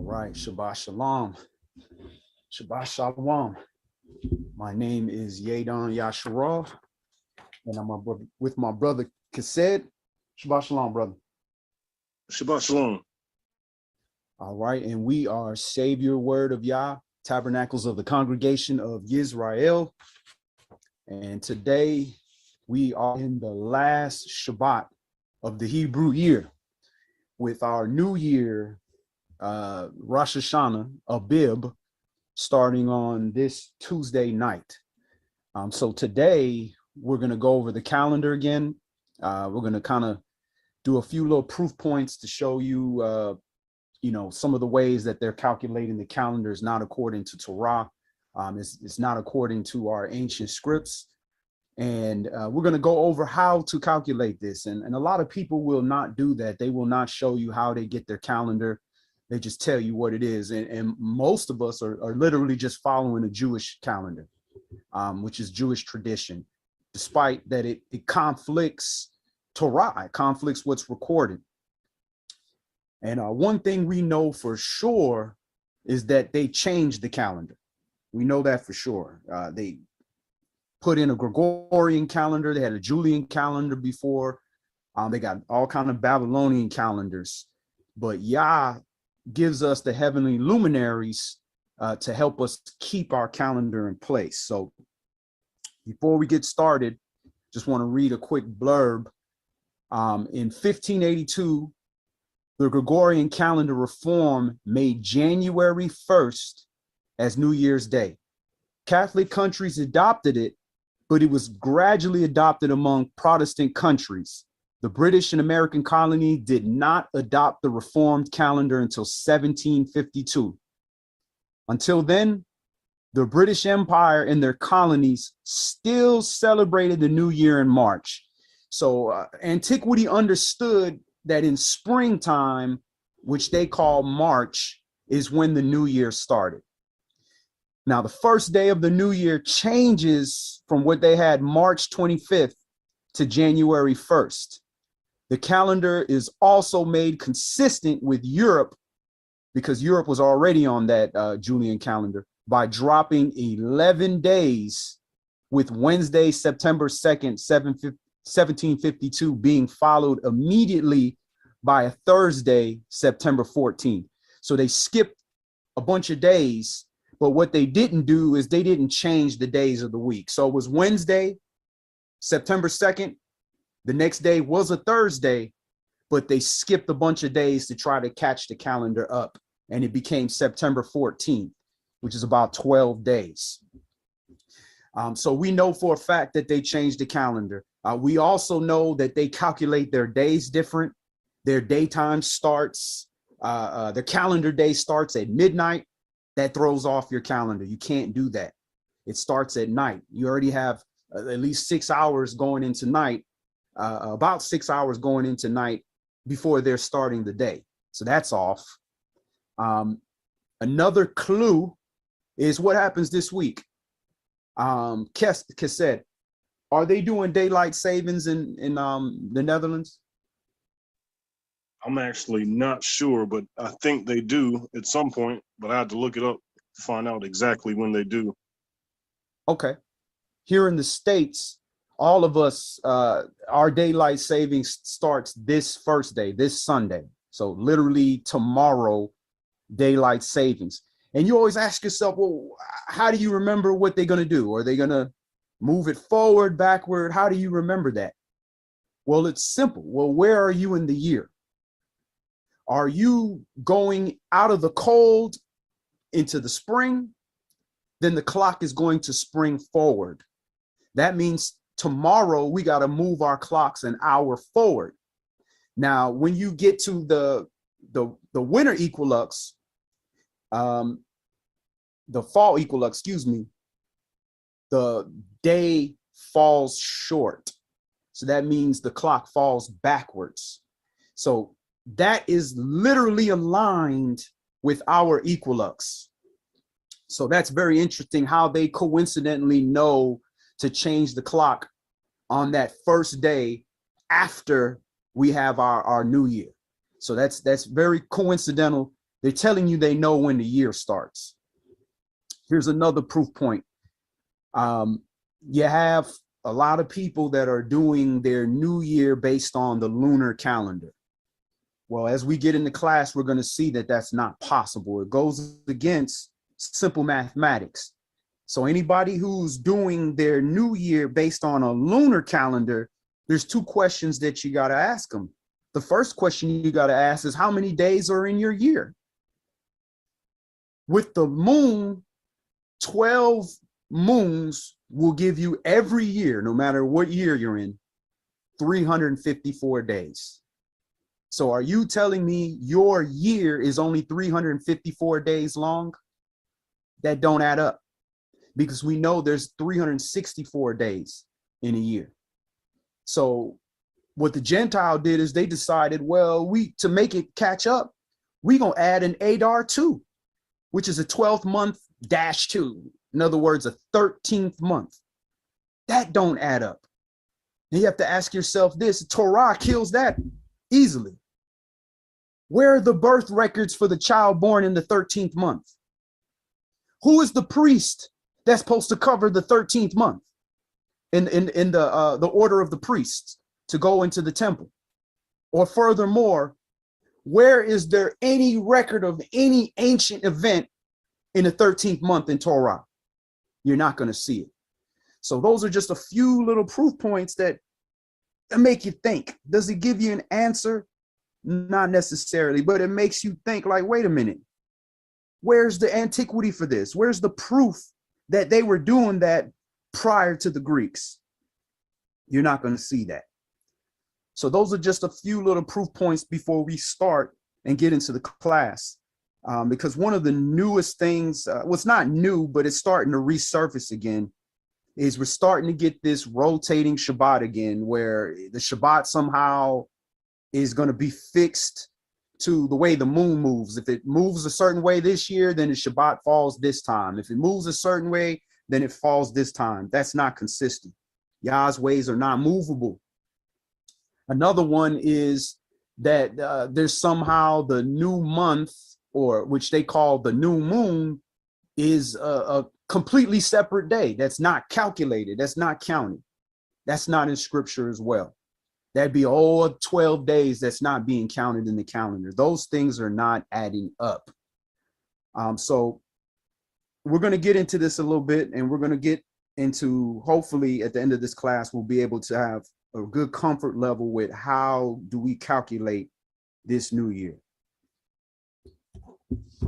right, Shabbat Shalom. Shabbat Shalom. My name is YAH, and I'm with my brother Kased. Shabbat Shalom, brother. Shabbat Shalom. All right, and we are Savior Word of Yah, Tabernacles of the Congregation of Yisrael. And today we are in the last Shabbat of the Hebrew year with our new year, Rosh Hashanah, Abib, starting on this Tuesday night. So today we're going to go over the calendar again. We're going to kind of do a few little proof points to show you, some of the ways that they're calculating the calendar is not according to Torah. It's not according to our ancient scripts. And we're going to go over how to calculate this. And a lot of people will not do that. They will not show you how they get their calendar. They just tell you what it is. And most of us are literally just following a Jewish calendar, which is Jewish tradition, despite that it conflicts Torah, it conflicts what's recorded. And one thing we know for sure is that they changed the calendar. We know that for sure. They put in a Gregorian calendar. They had a Julian calendar before. They got all kind of Babylonian calendars. But Yah gives us the heavenly luminaries to help us keep our calendar in place. So before we get started, just want to read a quick blurb. In 1582, the Gregorian calendar reform made January 1st as New Year's Day. Catholic countries adopted it, but it was gradually adopted among Protestant countries. The British and American colony did not adopt the reformed calendar until 1752. Until then, the British Empire and their colonies still celebrated the new year in March. So antiquity understood that in springtime, which they call March, is when the new year started. Now, the first day of the new year changes from what they had March 25th to January 1st. The calendar is also made consistent with Europe, because Europe was already on that Julian calendar, by dropping 11 days, with Wednesday, September 2nd, 1752 being followed immediately by a Thursday, September 14th. So they skipped a bunch of days, but what they didn't do is they didn't change the days of the week. So it was Wednesday, September 2nd. The next day was a Thursday, but they skipped a bunch of days to try to catch the calendar up. And it became September 14th, which is about 12 days. So we know for a fact that they changed the calendar. We also know that they calculate their days different. Their daytime starts, their calendar day starts at midnight. That throws off your calendar. You can't do that. It starts at night. You already have at least 6 hours going into night. About 6 hours going into night before they're starting the day. So that's off. Another clue is what happens this week. Kased, are they doing daylight savings in the Netherlands? I'm actually not sure, but I think they do at some point, but I had to look it up to find out exactly when they do. Okay. Here in the States, all of us, our daylight savings starts this first day, this Sunday. So literally tomorrow, daylight savings. And you always ask yourself, well, how do you remember what they're going to do? Are they going to move it forward, backward? How do you remember that? Well, it's simple. Well, where are you in the year? Are you going out of the cold into the spring? Then the clock is going to spring forward. That means tomorrow we got to move our clocks an hour forward. Now, when you get to the winter equinox, the fall equinox, the day falls short. So that means the clock falls backwards. So that is literally aligned with our equinox. So that's very interesting how they coincidentally know to change the clock on that first day after we have our new year. So that's very coincidental They're telling you they know when the year starts. Here's another proof point. You have a lot of people that are doing their new year based on the lunar calendar. Well, as we get into class, we're going to see that that's not possible. It goes against simple mathematics. So anybody who's doing their new year based on a lunar calendar, there's two questions that you got to ask them. The first question you got to ask is, how many days are in your year? With the moon, 12 moons will give you every year, no matter what year you're in, 354 days. So are you telling me your year is only 354 days long? That don't add up, because we know there's 364 days in a year. So what the Gentile did is they decided, well, to make it catch up, we're going to add an Adar 2, which is a 12th month dash 2. In other words, a 13th month. That don't add up. And you have to ask yourself this: Torah kills that easily. Where are the birth records for the child born in the 13th month? Who is the priest that's supposed to cover the 13th month in the order of the priests to go into the temple? Or furthermore, where is there any record of any ancient event in the 13th month in Torah? You're not going to see it. So those are just a few little proof points that make you think. Does it give you an answer? Not necessarily, but it makes you think, like, wait a minute, where's the antiquity for this? Where's the proof that they were doing that prior to the Greeks? You're not going to see that. So those are just a few little proof points before we start and get into the class. Because one of the newest things, well, it's not new, but it's starting to resurface again, is we're starting to get this rotating Shabbat again, where the Shabbat somehow is going to be fixed to the way the moon moves. If it moves a certain way this year, then the Shabbat falls this time. If it moves a certain way, then it falls this time. That's not consistent. Yah's ways are not movable. Another one is that there's somehow the new month, or which they call the new moon, is a completely separate day. That's not calculated. That's not counted. That's not in scripture as well. That'd be all 12 days that's not being counted in the calendar. Those things are not adding up. So we're going to get into this a little bit, and we're going to get into, hopefully at the end of this class, we'll be able to have a good comfort level with how do we calculate this new year.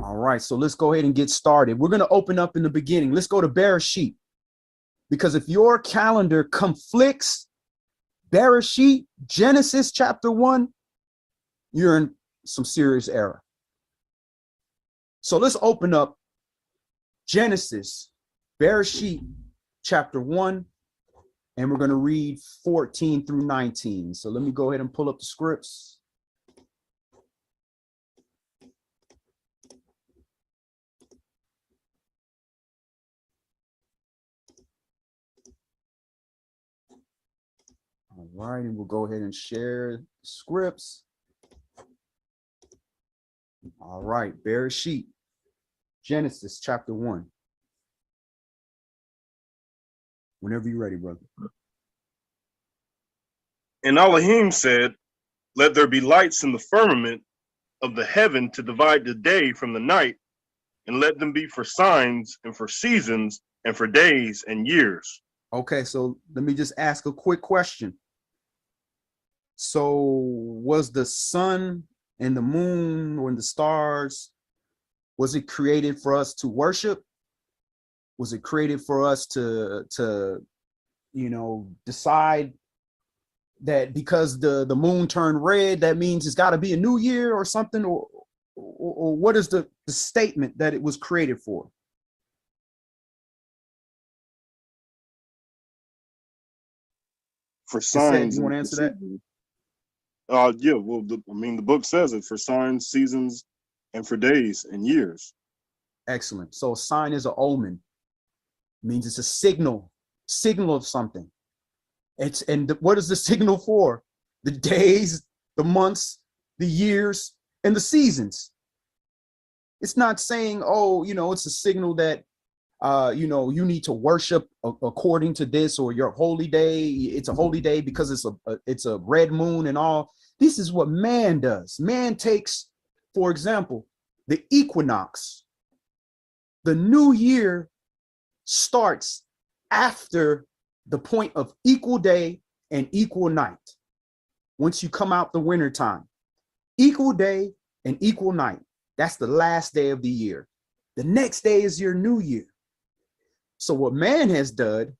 All right, so let's go ahead and get started. We're going to open up in the beginning. Let's go to Bereshit, because if your calendar conflicts Bereshit, Genesis chapter 1, you're in some serious error. So let's open up Genesis, Bereshit chapter 1, and we're going to read 14 through 19. So let me go ahead and pull up the scripts. All right, and we'll go ahead and share scripts. All right, Bereshit, Genesis chapter 1. Whenever you're ready, brother. And Elohim said, "Let there be lights in the firmament of the heaven to divide the day from the night, and let them be for signs and for seasons and for days and years." Okay, so let me just ask a quick question. So was the sun and the moon or the stars, was it created for us to worship? Was it created for us to decide that because the moon turned red, that means it's got to be a new year or something? Or what is the statement that it was created for? For signs. You want to answer that? Yeah, well, the book says it, for signs, seasons, and for days and years. Excellent. So a sign is an omen. It means it's a signal of something. What is the signal for? The days, the months, the years, and the seasons. It's not saying, oh, it's a signal that, you need to worship according to this, or your holy day. It's a holy day because it's a red moon and all. This is what man does. Man takes, for example, the equinox. The new year starts after the point of equal day and equal night. Once you come out the winter time, equal day and equal night. That's the last day of the year. The next day is your new year. So what man has done,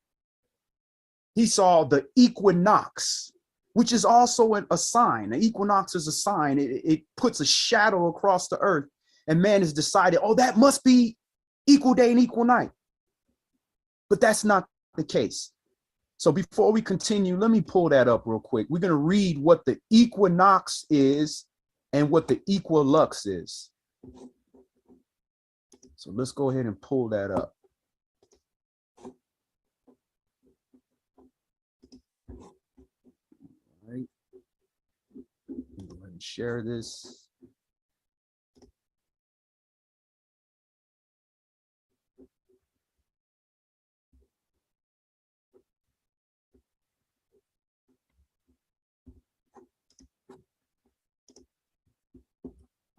he saw the equinox, which is also a sign. An equinox is a sign. It puts a shadow across the earth. And man has decided, oh, that must be equal day and equal night. But that's not the case. So before we continue, let me pull that up real quick. We're going to read what the equinox is and what the equilux is. So let's go ahead and pull that up. All right. Go ahead and share this.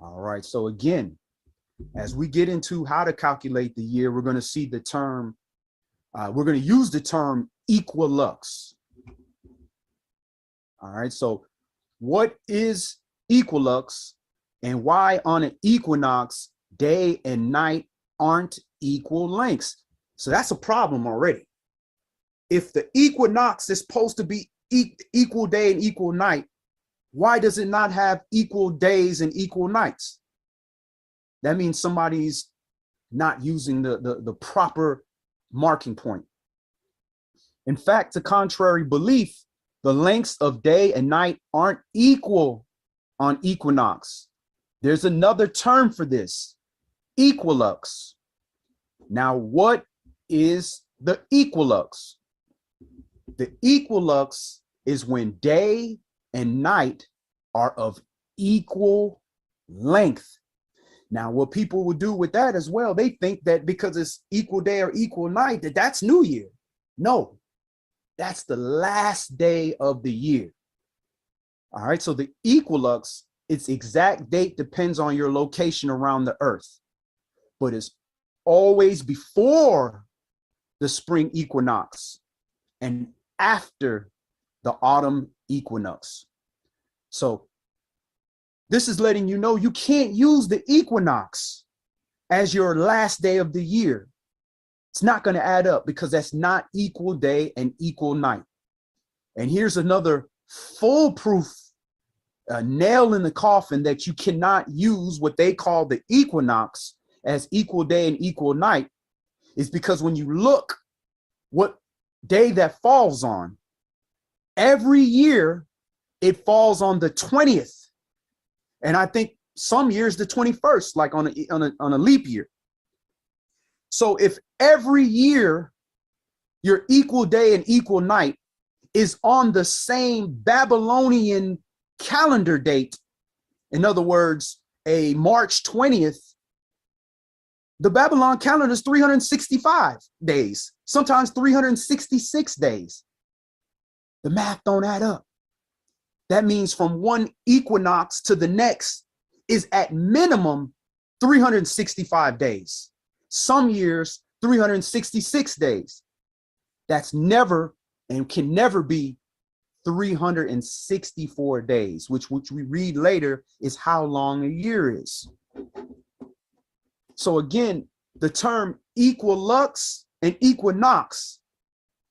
All right. So again, as we get into how to calculate the year, we're going to see the term, we're going to use the term equilux. All right. So what is equilux, and why on an equinox, day and night aren't equal lengths? So that's a problem already. If the equinox is supposed to be equal day and equal night, why does it not have equal days and equal nights? That means somebody's not using the proper marking point. In fact, to contrary belief, the lengths of day and night aren't equal on equinox. There's another term for this, equilux. Now, what is the equilux? The equilux is when day and night are of equal length. Now, what people will do with that as well, they think that because it's equal day or equal night, that's New Year. No, that's the last day of the year. All right, so the equilux, its exact date depends on your location around the earth, but it's always before the spring equinox and after the autumn equinox. So this is letting you know you can't use the equinox as your last day of the year. It's not going to add up because that's not equal day and equal night. And here's another foolproof nail in the coffin that you cannot use what they call the equinox as equal day and equal night, is because when you look what day that falls on, every year it falls on the 20th. And I think some years the 21st, like on a leap year. So if every year your equal day and equal night is on the same Babylonian calendar date, in other words, a March 20th, the Babylon calendar is 365 days, sometimes 366 days. The math don't add up. That means from one equinox to the next is at minimum 365 days. Some years, 366 days. That's never and can never be 364 days, which we read later is how long a year is. So again, the term equilux and equinox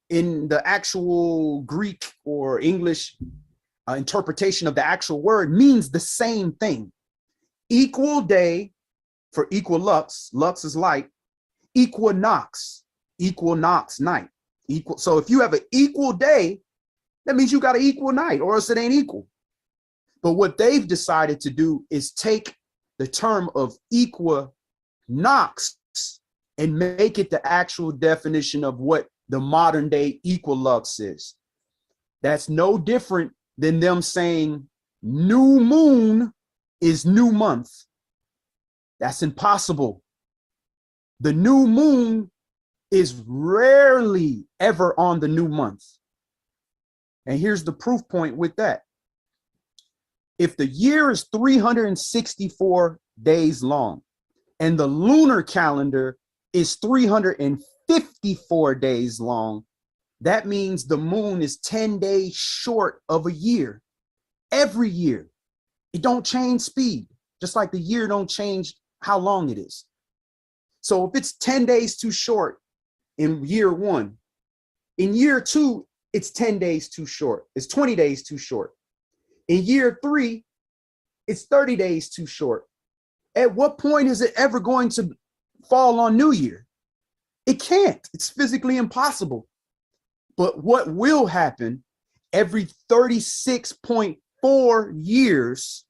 in the actual Greek or English interpretation of the actual word means the same thing. Equal day for equilux, lux is light, equinox, equinox night. Equal. So if you have an equal day, that means you got an equal night, or else it ain't equal. But what they've decided to do is take the term of equinox and make it the actual definition of what the modern day equilux is. That's no different than them saying new moon is new month. That's impossible. The new moon is rarely ever on the new month. And here's the proof point with that. If the year is 364 days long and the lunar calendar is 354 days long, that means the moon is 10 days short of a year. Every year. It don't change speed, just like the year don't change how long it is. So if it's 10 days too short in year one, in year two, it's 10 days too short. It's 20 days too short. In year three, it's 30 days too short. At what point is it ever going to fall on New Year? It can't. It's physically impossible. But what will happen every 36.4 years,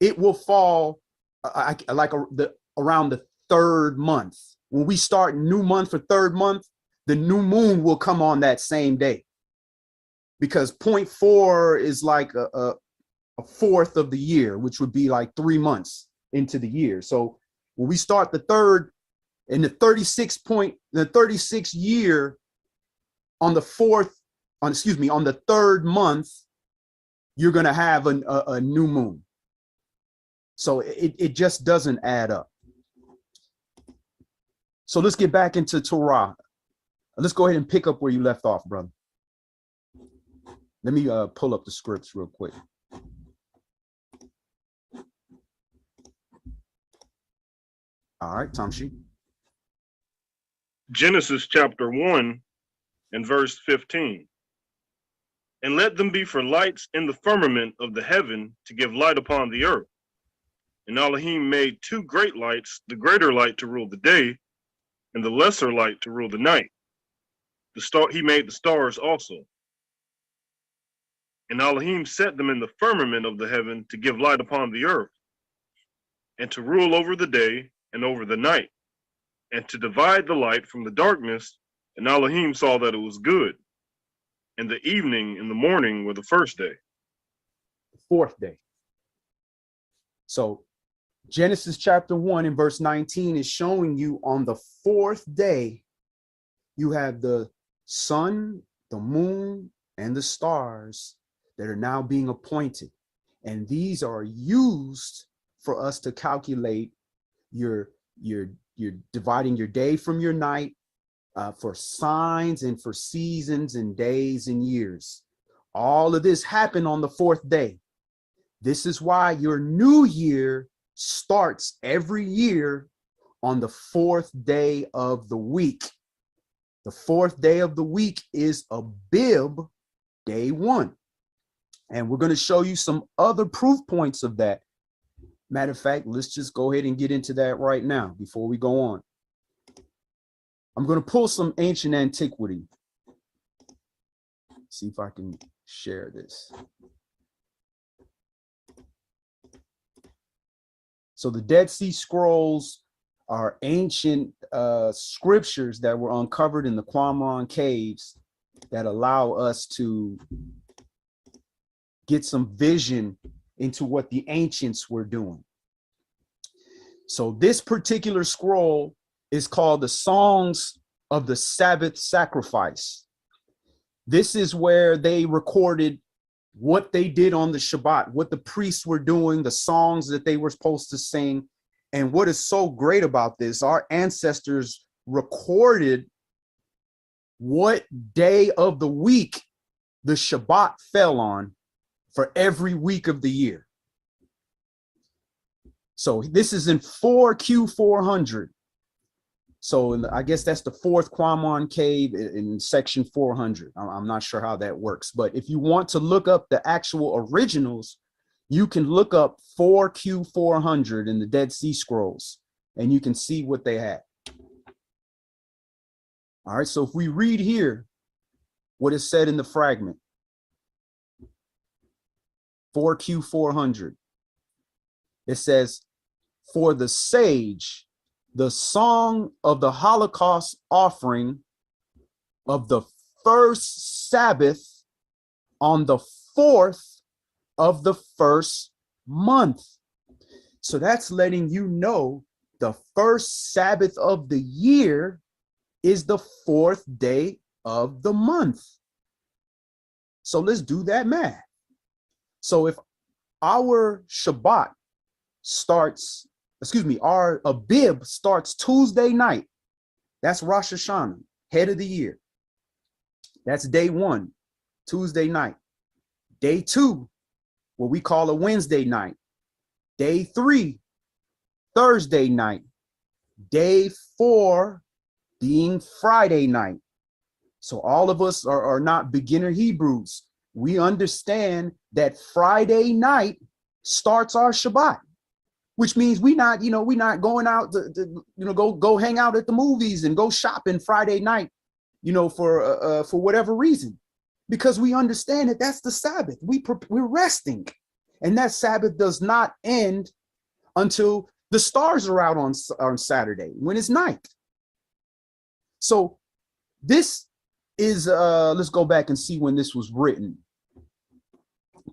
it will fall around the third month. When we start new month for third month, the new moon will come on that same day, because 0.4 is like a fourth of the year, which would be like 3 months into the year. So when we start the third in the 36th year on the third month, you're going to have a new moon. So it just doesn't add up. So let's get back into Torah. Let's go ahead and pick up where you left off, brother. Let me pull up the scripts real quick. All right, Tamshi. Genesis chapter 1 and verse 15. And let them be for lights in the firmament of the heaven to give light upon the earth. And Elohim made two great lights, the greater light to rule the day, and the lesser light to rule the night. He made the stars also. And Elohim set them in the firmament of the heaven to give light upon the earth, and to rule over the day and over the night, and to divide the light from the darkness. And Elohim saw that it was good. And the evening and the morning were the first day. The fourth day. So Genesis chapter 1 and verse 19 is showing you on the fourth day, you have the sun, the moon, and the stars that are now being appointed. And these are used for us to calculate your dividing your day from your night, for signs and for seasons and days and years. All of this happened on the fourth day. This is why your new year starts every year on the fourth day of the week. The fourth day of the week is Abib, day 1. And we're going to show you some other proof points of that. Matter of fact, let's just go ahead and get into that right now before we go on. I'm going to pull some ancient antiquity. See if I can share this. So the Dead Sea Scrolls are ancient scriptures that were uncovered in the Qumran caves that allow us to get some vision into what the ancients were doing. So this particular scroll is called the Songs of the Sabbath Sacrifice. This is where they recorded what they did on the Shabbat, what the priests were doing, the songs that they were supposed to sing. And what is so great about this, our ancestors recorded what day of the week the Shabbat fell on for every week of the year. So this is in 4Q400. So I guess that's the fourth Qumran cave in section 400. I'm not sure how that works, but if you want to look up the actual originals, you can look up 4Q400 in the Dead Sea Scrolls, and you can see what they had. All right, so if we read here what is said in the fragment, 4Q400, it says, for the sage, the song of the Holocaust offering of the first Sabbath on the 4th of the first month. So that's letting you know the first Sabbath of the year is the 4th day of the month. So let's do that math. So if our Shabbat starts, our Abib starts Tuesday night, that's Rosh Hashanah, head of the year. That's day 1, Tuesday night. Day 2, what we call a Wednesday night. Day 3, Thursday night. Day 4 being Friday night. So all of us are not beginner Hebrews. We understand that Friday night starts our Shabbat, which means we're not going out to go hang out at the movies and go shopping Friday night, for whatever reason, because we understand that that's the Sabbath. We're resting, and that Sabbath does not end until the stars are out on Saturday when it's night. So this is let's go back and see when this was written.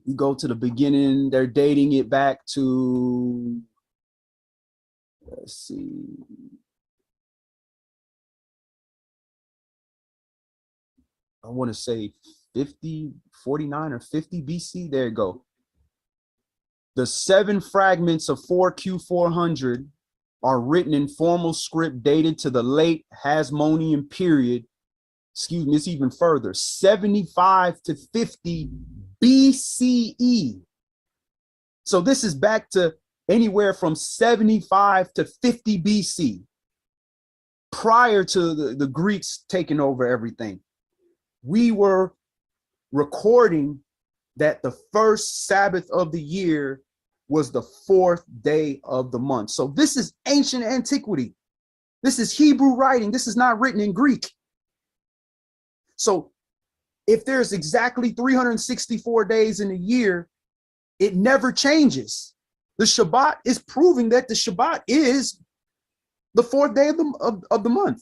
You go to the beginning, they're dating it back to, let's see, I want to say 49 or 50 BC. There you go. The 7 fragments of 4Q400 are written in formal script dated to the late Hasmonean period. Excuse me, it's even further, 75 to 50 BCE. So this is back to anywhere from 75 to 50 BC, prior to the Greeks taking over everything. We were recording that the first Sabbath of the year was the 4th day of the month. So this is ancient antiquity. This is Hebrew writing. This is not written in Greek. So if there's exactly 364 days in a year, it never changes. The Shabbat is proving that the Shabbat is the 4th day of the month.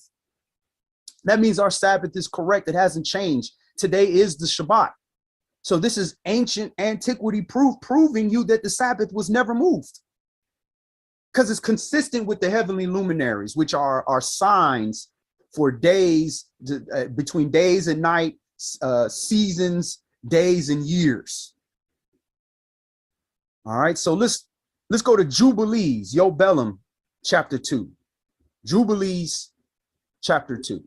That means our Sabbath is correct. It hasn't changed. Today is the Shabbat. So this is ancient antiquity proof, proving you that the Sabbath was never moved, because it's consistent with the heavenly luminaries, which are signs for days, between days and night, seasons, days and years. All right, so let's go to Jubilees, Yobelum, chapter 2. Jubilees, chapter 2.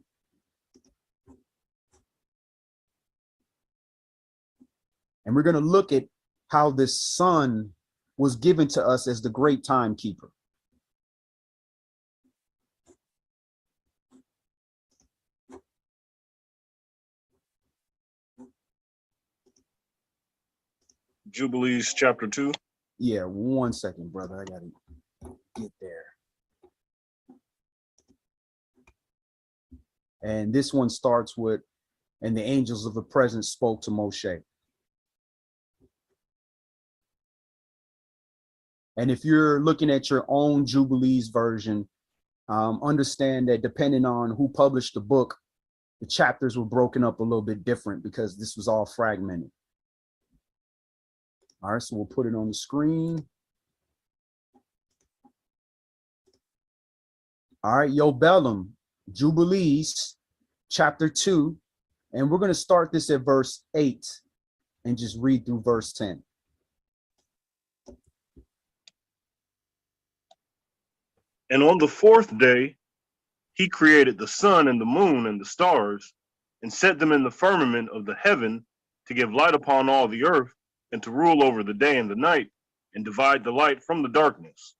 And we're going to look at how this sun was given to us as the great timekeeper. Jubilees chapter 2. Yeah, 1 second, brother. I got to get there. And this one starts with, and the angels of the presence spoke to Moshe. And if you're looking at your own Jubilees version, understand that depending on who published the book, the chapters were broken up a little bit different because this was all fragmented. All right, so we'll put it on the screen. All right, Yobelum, Jubilees, chapter 2. And we're going to start this at verse 8 and just read through verse 10. And on the 4th day, he created the sun and the moon and the stars, and set them in the firmament of the heaven to give light upon all the earth, and to rule over the day and the night, and divide the light from the darkness.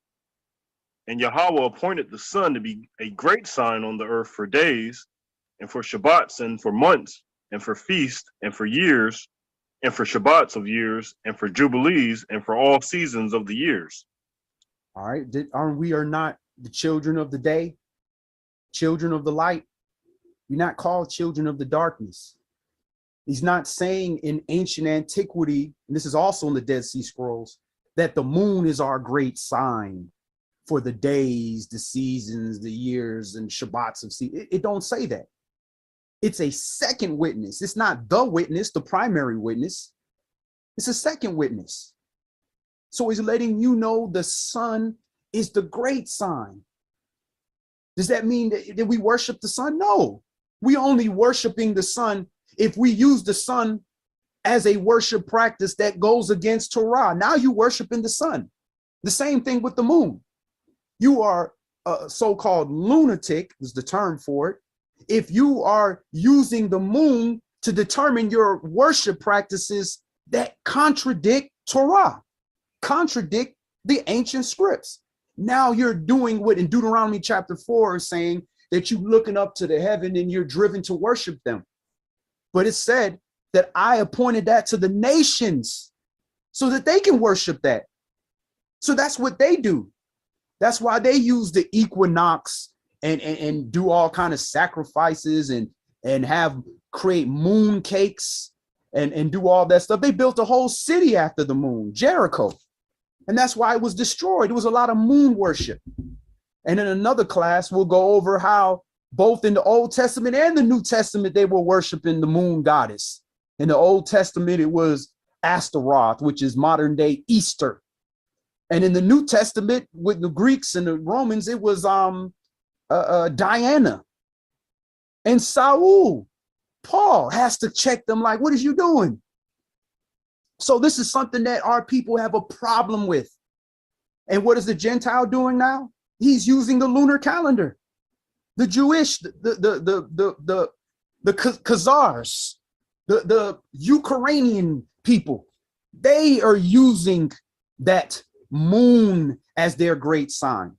And Yahweh appointed the sun to be a great sign on the earth for days, and for Shabbats, and for months, and for feasts, and for years, and for Shabbats of years, and for jubilees, and for all seasons of the years. All right, we are not the children of the day, children of the light. You're not called children of the darkness. He's not saying in ancient antiquity, and this is also in the Dead Sea Scrolls, that the moon is our great sign for the days, the seasons, the years, and Shabbats of seasons. It don't say that. It's a second witness. It's not the witness, the primary witness. It's a second witness. So he's letting you know the sun is the great sign. Does that mean that we worship the sun? No, we only worshiping the sun if we use the sun as a worship practice that goes against Torah. Now you worshiping the sun. The same thing with the moon. You are a so-called lunatic, is the term for it, if you are using the moon to determine your worship practices that contradict Torah, contradict the ancient scripts. Now you're doing what in Deuteronomy chapter 4 is saying, that you're looking up to the heaven and you're driven to worship them. But it said that I appointed that to the nations so that they can worship that. So that's what they do. That's why they use the equinox and do all kind of sacrifices and create moon cakes and do all that stuff. They built a whole city after the moon, Jericho. And that's why it was destroyed. It was a lot of moon worship. And in another class, we'll go over how both in the Old Testament and the New Testament, they were worshiping the moon goddess. In the Old Testament, it was Astaroth, which is modern day Easter. And in the New Testament, with the Greeks and the Romans, it was Diana. And Saul, Paul has to check them like, what is you doing? So this is something that our people have a problem with. And what is the Gentile doing now? He's using the lunar calendar. The Jewish, the Khazars, the Ukrainian people, they are using that moon as their great sign.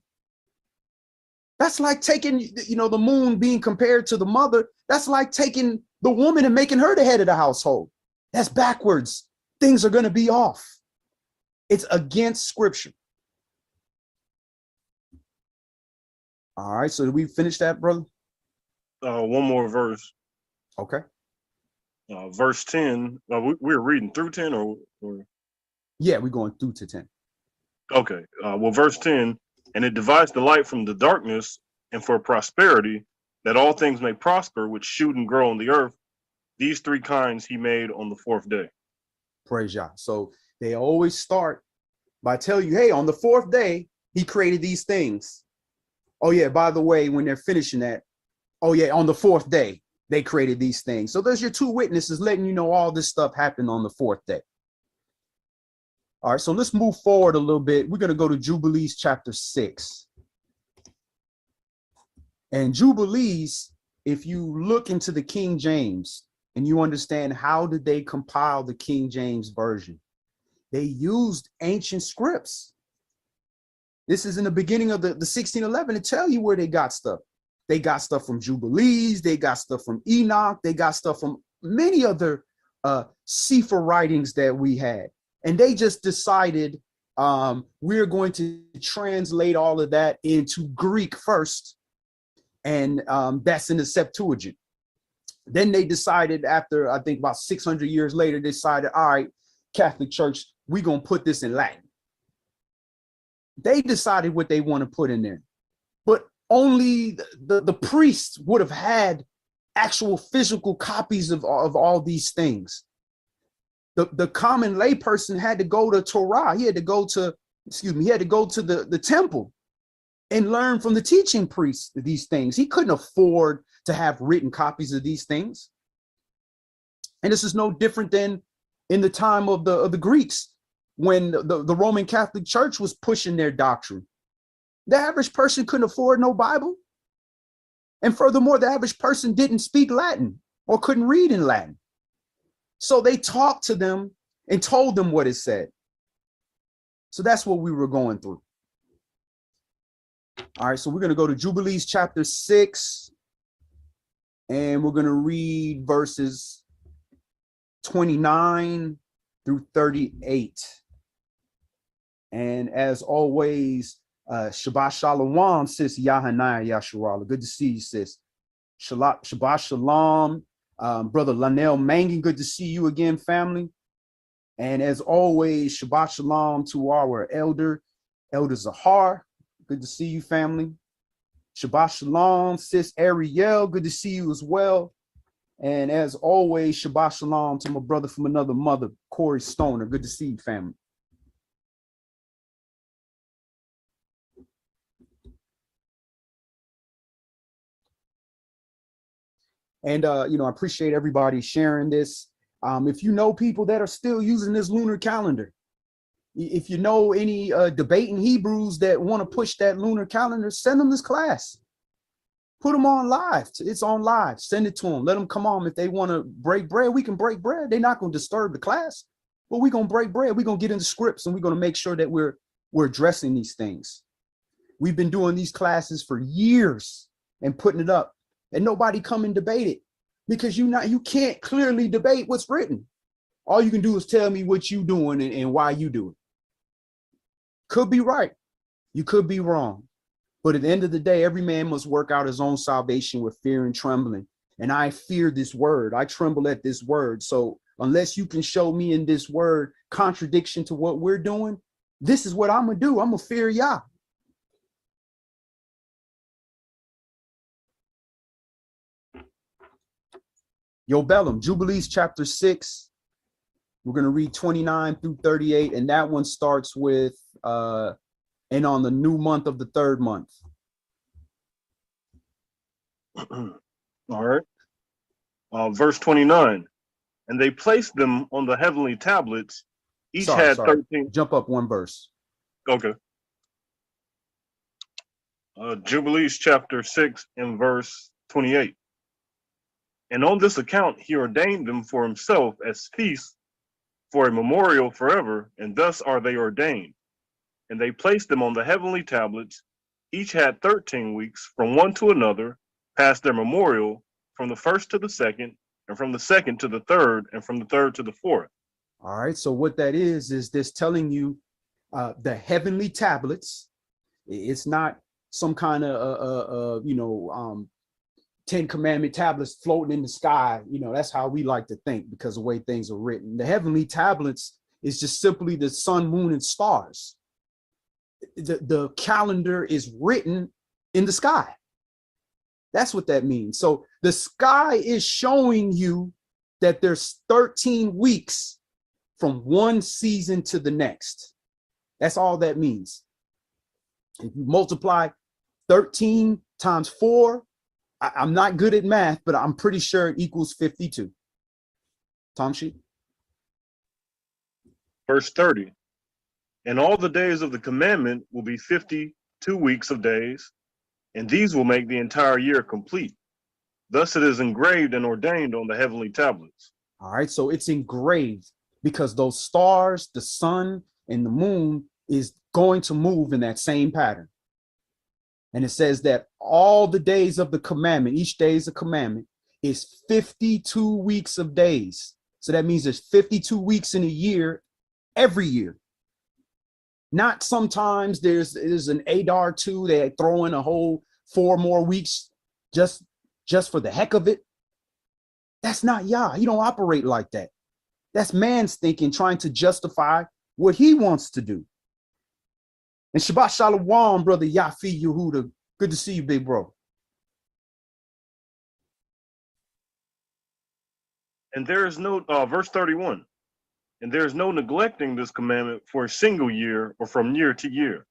That's like taking, the moon being compared to the mother. That's like taking the woman and making her the head of the household. That's backwards. Things are going to be off. It's against scripture. All right. So did we finish that, brother? One more verse. Okay. Verse 10. We're reading through 10 or? Yeah, we're going through to 10. Okay. Well, verse 10, and it divides the light from the darkness, and for prosperity, that all things may prosper, which shoot and grow on the earth. These three kinds he made on the fourth day. Praise Yah. So they always start by telling you, hey, on the fourth day, he created these things. Oh, yeah, by the way, when they're finishing that, oh, yeah, on the fourth day, they created these things. So there's your two witnesses letting you know all this stuff happened on the fourth day. All right, so let's move forward a little bit. We're going to go to Jubilees chapter 6. And Jubilees, if you look into the King James and you understand how did they compile the King James version, they used ancient scripts. This is in the beginning of the 1611 to tell you where they got stuff. They got stuff from Jubilees. They got stuff from Enoch. They got stuff from many other Sefer writings that we had. And they just decided we're going to translate all of that into Greek first. And that's in the Septuagint. Then they decided after, I think about 600 years later, decided, all right, Catholic Church, we're going to put this in Latin. They decided what they want to put in there. But only the priests would have had actual physical copies of all these things. The common layperson had to go to Torah. He had to go to the temple and learn from the teaching priests these things. He couldn't afford to have written copies of these things. And this is no different than in the time of the Greeks, when the Roman Catholic Church was pushing their doctrine. The average person couldn't afford no Bible. And furthermore, the average person didn't speak Latin or couldn't read in Latin. So they talked to them and told them what it said. So that's what we were going through. All right, so we're going to go to Jubilees chapter 6, and we're going to read verses 29 through 38. And as always, Shabbat Shalom, sis Yahanaya Yasharala. Good to see you, sis. Shabbat Shalom, brother Lanel Mangan. Good to see you again, family. And as always, Shabbat Shalom to our elder Zahar. Good to see you, family. Shabbat Shalom, sis Ariel. Good to see you as well. And as always, Shabbat Shalom to my brother from another mother, Corey Stoner. Good to see you, family. And I appreciate everybody sharing this. If you know people that are still using this lunar calendar, if you know any debating Hebrews that want to push that lunar calendar, send them this class. Put them on live. It's on live. Send it to them. Let them come on. If they want to break bread, we can break bread. They're not going to disturb the class, but we're going to break bread. We're going to get into scripts, and we're going to make sure that we're addressing these things. We've been doing these classes for years and putting it up, and nobody come and debate it because you can't clearly debate what's written. All you can do is tell me what you doing and why you do it. Could be right. You could be wrong. But at the end of the day, every man must work out his own salvation with fear and trembling. And I fear this word. I tremble at this word. So unless you can show me in this word contradiction to what we're doing, this is what I'm going to do. I'm going to fear YAH. Yo, Bellum, Jubilees chapter 6. We're going to read 29 through 38. And that one starts with, and on the new month of the third month. All right. Verse 29. And they placed them on the heavenly tablets. Each had 13. Jump up one verse. Okay. Jubilees chapter 6 and verse 28. And on this account he ordained them for himself as feasts for a memorial forever, and thus are they ordained. And they placed them on the heavenly tablets. Each had 13 weeks from one to another, past their memorial, from the first to the second, and from the second to the third, and from the third to the fourth. All right. So what that is this telling you the heavenly tablets. It's not some kind of 10 commandment tablets floating in the sky. That's how we like to think because of the way things are written. The heavenly tablets is just simply the sun, moon, and stars. The calendar is written in the sky. That's what that means. So the sky is showing you that there's 13 weeks from one season to the next. That's all that means. If you multiply 13 times 4, I'm not good at math, but I'm pretty sure it equals 52. Tom Sheet. Verse 30. And all the days of the commandment will be 52 weeks of days, and these will make the entire year complete. Thus it is engraved and ordained on the heavenly tablets. All right, so it's engraved because those stars, the sun, and the moon is going to move in that same pattern. And it says that all the days of the commandment, each day is a commandment, is 52 weeks of days. So that means there's 52 weeks in a year, every year. Not sometimes there's an Adar 2, they throw in a whole 4 more weeks just for the heck of it. That's not YAH. He don't operate like that. That's man's thinking, trying to justify what he wants to do. And Shabbat Shalom, brother Yafi Yehuda. Good to see you, big bro. And there is no, verse 31, and there is no neglecting this commandment for a single year or from year to year.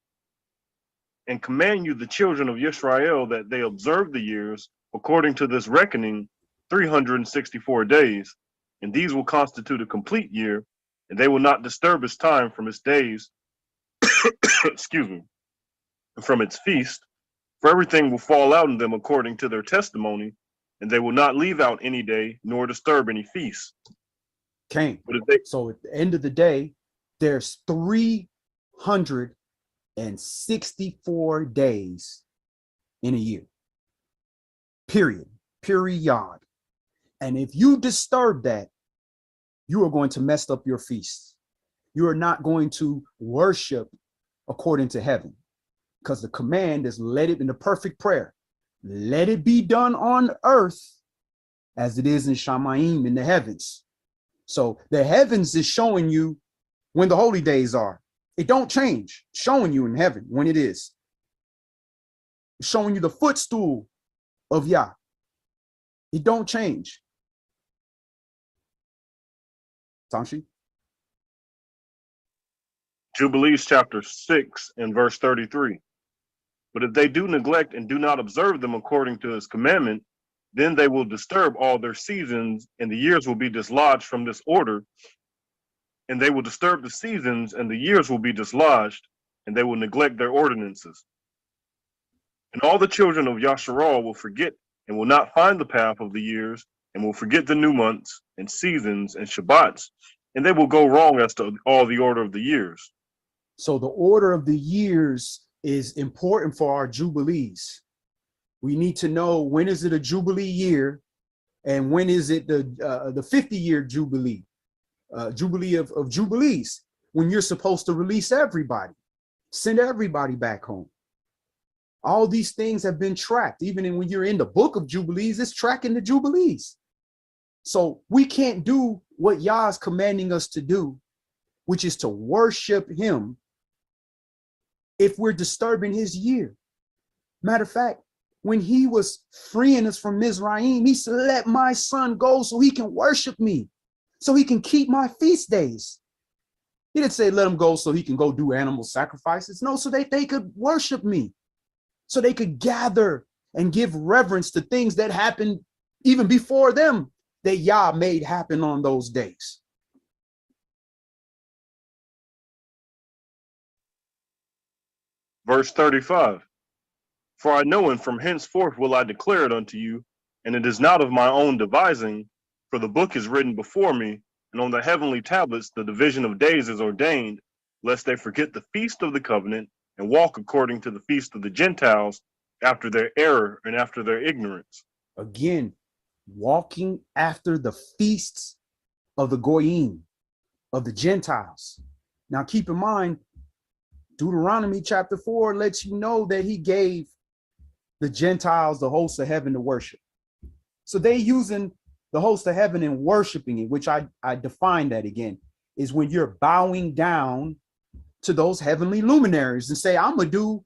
And command you the children of Yisrael that they observe the years according to this reckoning, 364 days, and these will constitute a complete year, and they will not disturb its time from its days, excuse me, from its feast, for everything will fall out in them according to their testimony, and they will not leave out any day nor disturb any feast. Okay. So at the end of the day, there's 364 days in a year. Period. Period. And if you disturb that, you are going to mess up your feast. You are not going to worship according to heaven, because the command is let it in the perfect prayer. Let it be done on earth as it is in Shamayim in the heavens. So the heavens is showing you when the holy days are. It don't change. Showing you in heaven when it is. It's showing you the footstool of YAH. It don't change. Tamshi? Jubilees chapter 6 and verse 33. But if they do neglect and do not observe them according to his commandment, Then they will disturb all their seasons, and the years will be dislodged from this order. And they will disturb the seasons, and the years will be dislodged, and they will neglect their ordinances. And all the children of Yasharal will forget and will not find the path of the years, and will forget the new months and seasons and Shabbats, and they will go wrong as to all the order of the years. So the order of the years is important for our jubilees. We need to know, when is it a jubilee year, and when is it the 50-year jubilee, jubilee of jubilees, when you're supposed to release everybody, send everybody back home. All these things have been tracked. Even when you're in the book of jubilees, it's tracking the jubilees. So we can't do what Yah is commanding us to do, which is to worship him, if we're disturbing his year. Matter of fact, when he was freeing us from Mizraim, he said, let my son go so he can worship me, so he can keep my feast days. He didn't say let him go so he can go do animal sacrifices. No, so they could worship me, so they could gather and give reverence to things that happened even before them, that Yah made happen on those days. Verse 35. For I know, and from henceforth will I declare it unto you, and it is not of my own devising, for the book is written before me, and on the heavenly tablets the division of days is ordained, lest they forget the feast of the covenant, and walk according to the feast of the Gentiles, after their error and after their ignorance. Again, walking after the feasts of the Goyim, of the Gentiles. Now keep in mind, Deuteronomy chapter 4 lets you know that he gave the Gentiles the host of heaven to worship. So they using the host of heaven and worshiping it, which I define that again, is when you're bowing down to those heavenly luminaries and say, I'm gonna do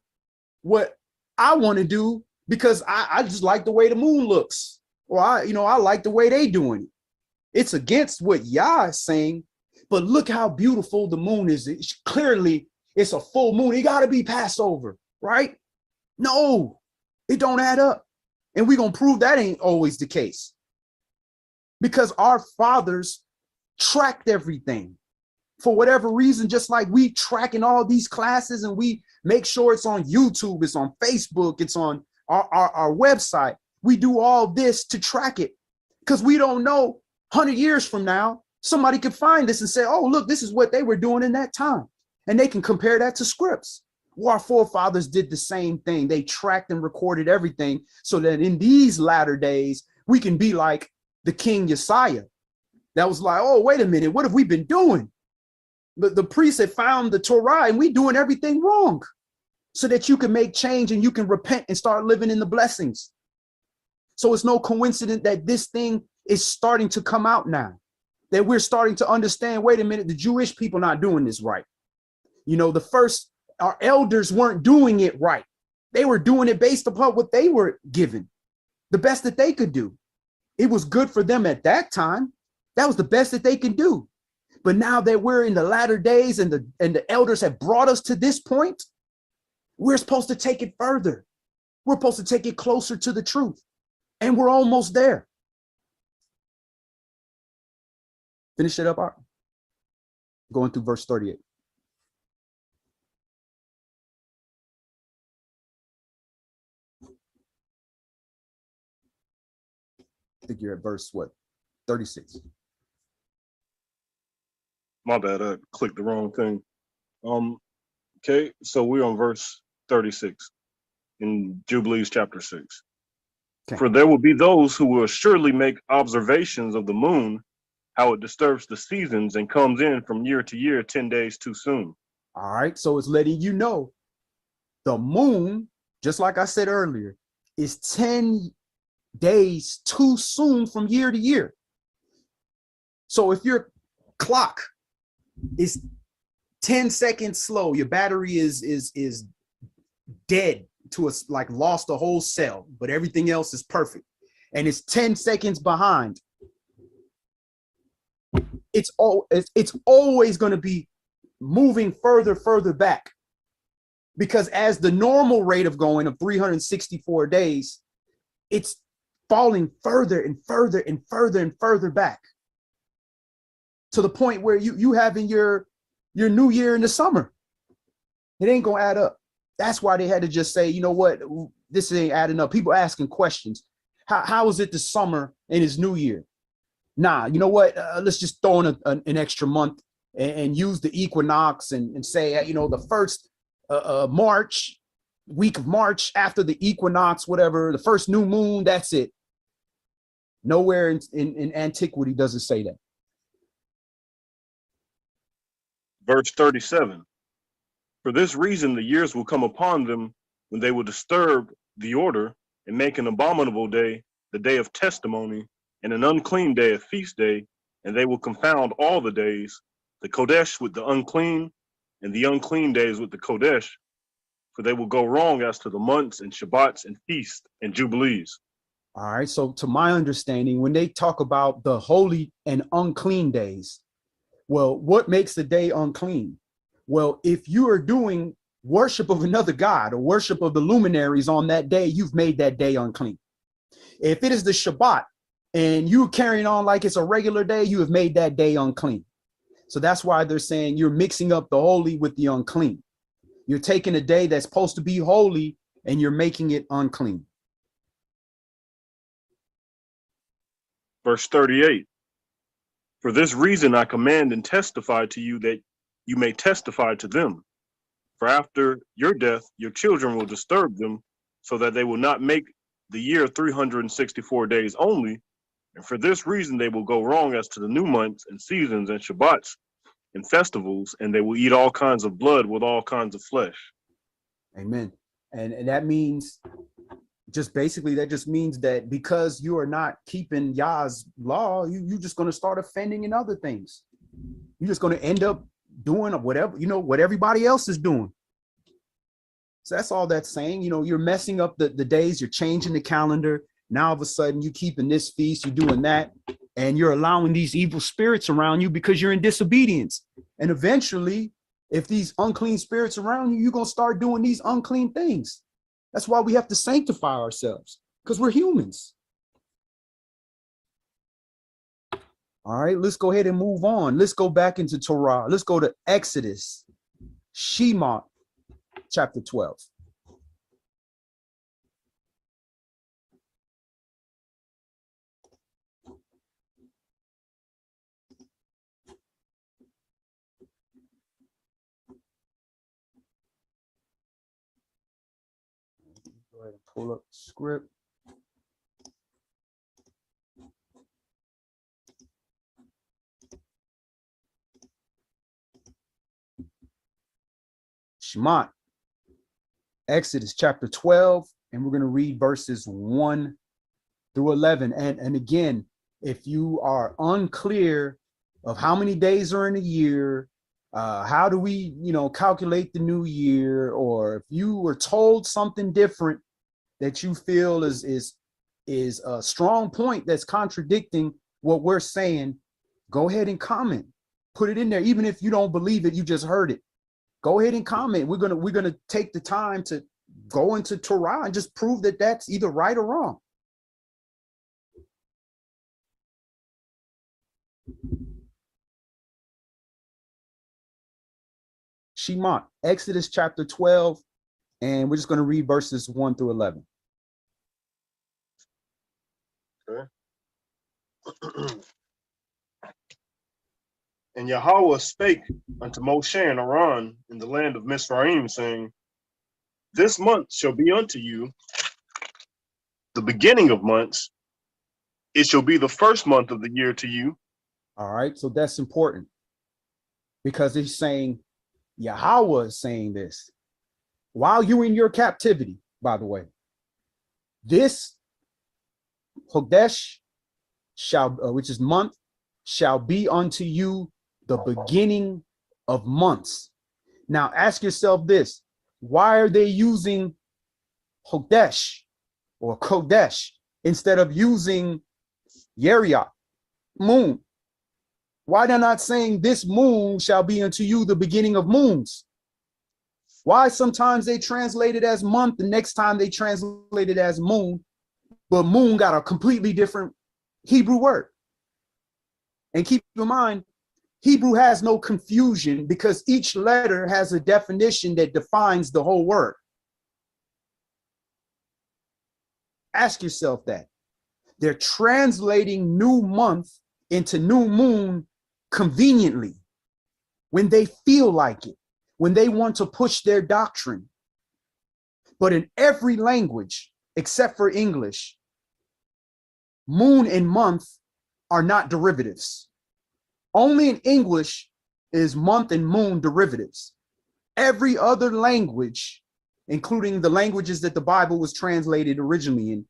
what I want to do because I just like the way the moon looks, or I like the way they doing it. It's against what Yah is saying, but look how beautiful the moon is. Clearly, it's a full moon. It got to be Passover, right? No, it don't add up. And we're going to prove that ain't always the case, because our fathers tracked everything for whatever reason, just like we tracking all these classes, and we make sure it's on YouTube, it's on Facebook, it's on our website. We do all this to track it because we don't know 100 years from now, somebody could find this and say, oh, look, this is what they were doing in that time. And they can compare that to scripts. Well, our forefathers did the same thing. They tracked and recorded everything so that in these latter days, we can be like the King Yisrael. That was like, oh, wait a minute, what have we been doing? The priests had found the Torah and we doing everything wrong, so that you can make change and you can repent and start living in the blessings. So it's no coincidence that this thing is starting to come out now, that we're starting to understand, wait a minute, the Jewish people not doing this right. Our elders weren't doing it right. They were doing it based upon what they were given, the best that they could do. It was good for them at that time. That was the best that they can do. But now that we're in the latter days and the elders have brought us to this point, we're supposed to take it further. We're supposed to take it closer to the truth. And we're almost there. Finish it up, Art. Going through verse 38. I think you're at verse what? 36. My bad, I clicked the wrong thing. Okay, so we're on verse 36 in Jubilees chapter 6. Okay. For there will be those who will surely make observations of the moon, how it disturbs the seasons and comes in from year to year 10 days too soon. All right, so it's letting you know the moon, just like I said earlier, is 10 days too soon from year to year. So if your clock is 10 seconds slow, your battery is dead to us, like lost a whole cell, but everything else is perfect, and it's 10 seconds behind, it's always going to be moving further back, because as the normal rate of going of 364 days, it's falling further and further and further and further back to the point where you having your new year in the summer. It ain't gonna add up. That's why they had to just say, you know what, this ain't adding up. People asking questions. How is it the summer and it's New Year? Nah, you know what? Let's just throw in an extra month and use the equinox and say, you know, the first week of March after the equinox, whatever, the first new moon, that's it. Nowhere in antiquity does it say that. Verse 37. For this reason, the years will come upon them when they will disturb the order and make an abominable day, the day of testimony, and an unclean day, a feast day, and they will confound all the days, the Kodesh with the unclean, and the unclean days with the Kodesh, for they will go wrong as to the months and Shabbats and feasts and jubilees. All right, so to my understanding, when they talk about the holy and unclean days, well, what makes the day unclean? Well, if you are doing worship of another god or worship of the luminaries on that day, you've made that day unclean. If it is the Shabbat and you're carrying on like it's a regular day, you have made that day unclean. So that's why they're saying you're mixing up the holy with the unclean. You're taking a day that's supposed to be holy and you're making it unclean. Verse 38. For this reason I command and testify to you that you may testify to them. For after your death, your children will disturb them, so that they will not make the year 364 days only. And for this reason they will go wrong as to the new months and seasons and Shabbats and festivals, and they will eat all kinds of blood with all kinds of flesh. Amen. And that means that just means that because you are not keeping Yah's law, you're just going to start offending in other things. You're just going to end up doing whatever, what everybody else is doing. So that's all that's saying. You're messing up the days, you're changing the calendar. Now all of a sudden you're keeping this feast, you're doing that, and you're allowing these evil spirits around you because you're in disobedience. And eventually, if these unclean spirits around you, you're going to start doing these unclean things. That's why we have to sanctify ourselves, because we're humans. All right, let's go ahead and move on. Let's go back into Torah. Let's go to Exodus, Shema, chapter 12. Go ahead and pull up the script. Shema, Exodus chapter 12, and we're going to read verses 1 through 11. And again, if you are unclear of how many days are in a year, how do we, calculate the new year, or if you were told something different that you feel is a strong point that's contradicting what we're saying, go ahead and comment. Put it in there, even if you don't believe it, you just heard it. Go ahead and comment. We're gonna take the time to go into Torah and just prove that that's either right or wrong. Shema, Exodus chapter 12, and we're just going to read verses 1 through 11. Okay. And Yahweh spake unto Moshe and Aaron in the land of Mizraim, saying, This month shall be unto you the beginning of months. It shall be the first month of the year to you. All right, so that's important, because he's saying, Yahweh is saying this while you're in your captivity, by the way. This Chodesh which is month, shall be unto you the beginning of months. Now ask yourself this: why are they using Chodesh or Kodesh instead of using Yeriah, moon? Why they're not saying this moon shall be unto you the beginning of moons? Why sometimes they translate it as month, the next time they translate it as moon? but moon got a completely different Hebrew word. And keep in mind, Hebrew has no confusion because each letter has a definition that defines the whole word. Ask yourself that. They're translating new month into new moon conveniently when they feel like it, when they want to push their doctrine. But in every language, except for English, moon and month are not derivatives. Only in English is month and moon derivatives. Every other language, including the languages that the Bible was translated originally in,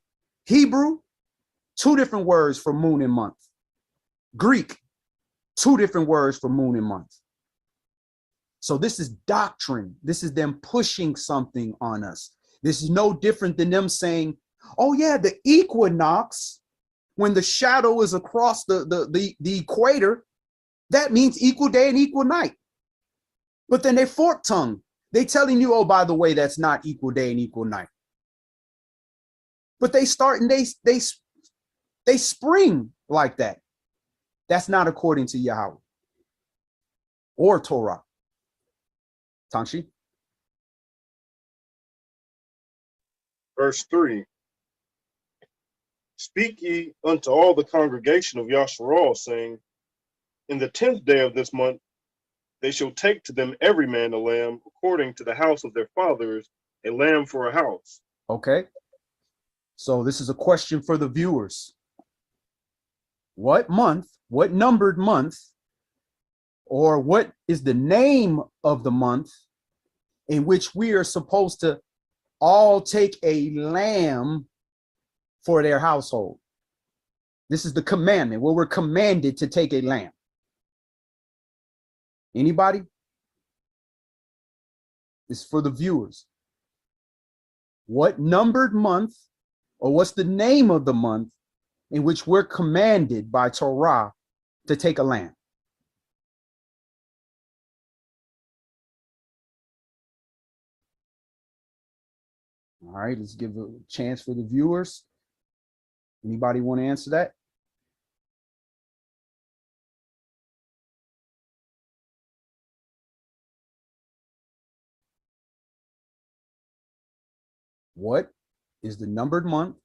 Hebrew, 2 different words for moon and month. Greek, 2 different words for moon and month. So this is doctrine. This is them pushing something on us. This is no different than them saying, oh yeah, the equinox, when the shadow is across the equator, that means equal day and equal night. But then they fork tongue. They telling you, oh, by the way, that's not equal day and equal night. But they start and they spring like that. That's not according to Yahweh or Torah. Tanshi. Verse 3. Speak ye unto all the congregation of Yasharal, saying, in the 10th day of this month, they shall take to them every man a lamb, according to the house of their fathers, a lamb for a house. Okay. So this is a question for the viewers. What month, what numbered month, or what is the name of the month in which we are supposed to all take a lamb for their household? This is the commandment where we're commanded to take a lamb. Anybody? This is for the viewers. What numbered month, or what's the name of the month in which we're commanded by Torah to take a lamb? All right, let's give a chance for the viewers. Anybody want to answer that? What is the numbered month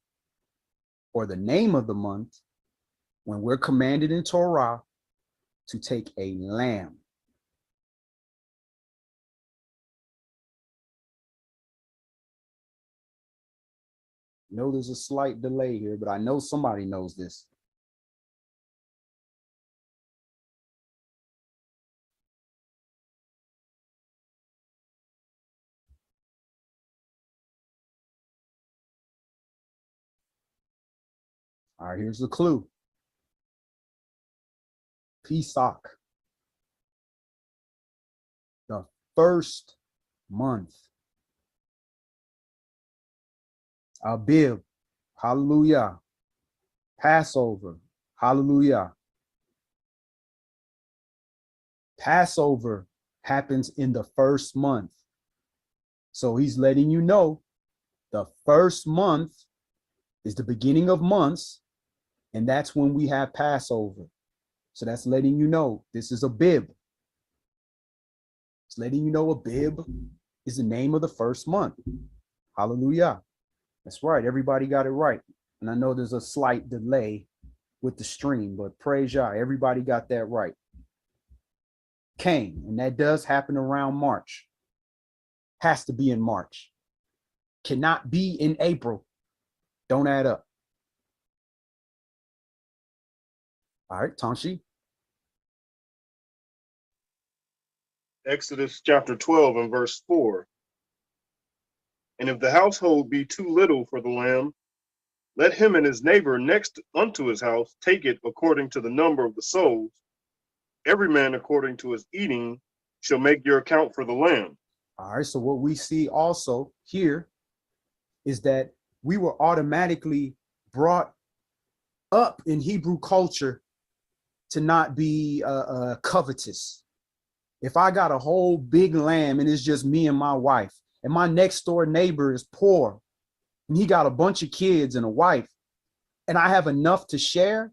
or the name of the month when we're commanded in Torah to take a lamb? I know there's a slight delay here, but I know somebody knows this. All right, here's the clue. Pesach, the first month. Abib, hallelujah. Passover, hallelujah. Passover happens in the first month. So he's letting you know the first month is the beginning of months, and that's when we have Passover. So that's letting you know this is Abib. It's letting you know Abib is the name of the first month. Hallelujah. That's right. Everybody got it right. And I know there's a slight delay with the stream, but praise Yah, everybody got that right. Cain, and that does happen around March. Has to be in March. Cannot be in April. Don't add up. All right, Tanshi. Exodus chapter 12 and verse 4. And if the household be too little for the lamb, let him and his neighbor next unto his house take it according to the number of the souls. Every man according to his eating shall make your account for the lamb. All right, so what we see also here is that we were automatically brought up in Hebrew culture to not be covetous. If I got a whole big lamb and it's just me and my wife, and my next door neighbor is poor, and he got a bunch of kids and a wife, and I have enough to share,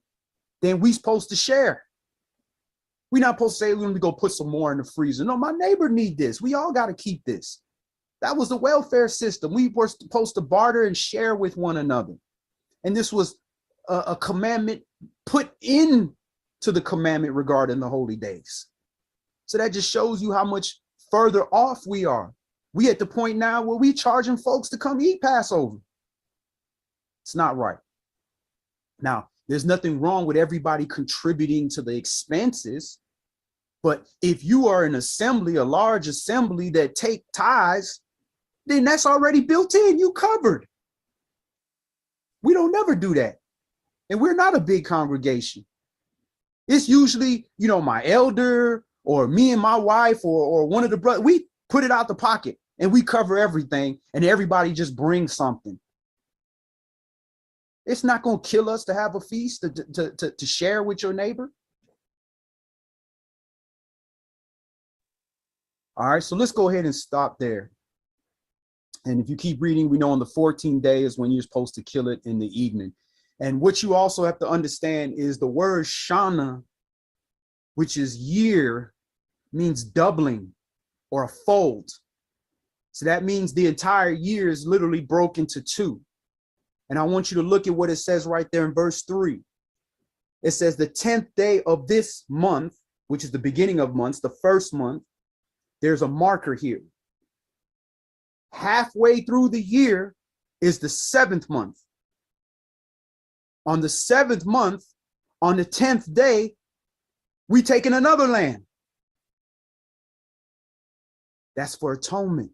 then we supposed to share. We're not supposed to say we're going to go put some more in the freezer. No, my neighbor need this. We all got to keep this. That was the welfare system. We were supposed to barter and share with one another. And this was a commandment put in to the commandment regarding the holy days. So that just shows you how much further off we are. We at the point now where we charging folks to come eat Passover. It's not right. Now, there's nothing wrong with everybody contributing to the expenses. But if you are an assembly, a large assembly that take tithes, then that's already built in. You covered. We don't never do that. And we're not a big congregation. It's usually, my elder or me and my wife or one of the brothers. We put it out the pocket and we cover everything and everybody just brings something. It's not going to kill us to have a feast to share with your neighbor. All right, so let's go ahead and stop there. And if you keep reading, we know on the 14th day is when you're supposed to kill it in the evening. And what you also have to understand is the word Shana, which is year, means doubling or a fold. So that means the entire year is literally broken into two. And I want you to look at what it says right there in verse 3. It says the 10th day of this month, which is the beginning of months, the first month, there's a marker here. Halfway through the year is the 7th month. On the 7th month, on the 10th day, we take in another lamb. That's for atonement.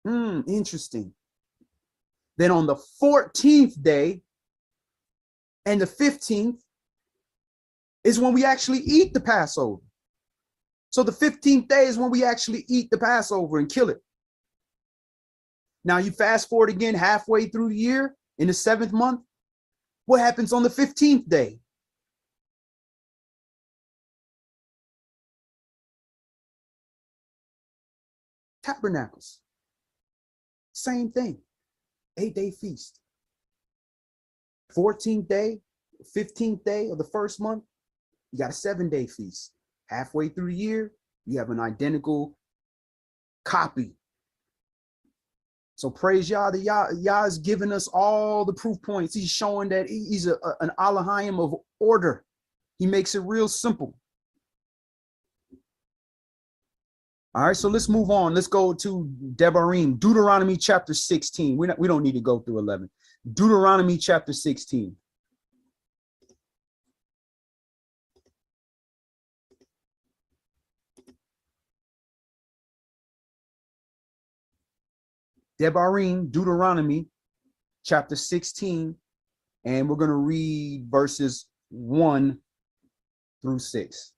Interesting. Then on the 14th day and the 15th is when we actually eat the Passover. So the 15th day is when we actually eat the Passover and kill it. Now you fast forward again halfway through the year in the 7th month. What happens on the 15th day? Tabernacles. Same thing. 8-day feast. 14th day, 15th day of the first month, you got a 7-day feast. Halfway through the year, you have an identical copy. So praise Yah, Yah is giving us all the proof points. He's showing that he's an Elohim of order. He makes it real simple. All right, so let's move on. Let's go to Devarim, Deuteronomy chapter 16. We don't need to go through 11. Deuteronomy chapter 16. Devarim, Deuteronomy chapter 16, and we're going to read verses 1 through 6.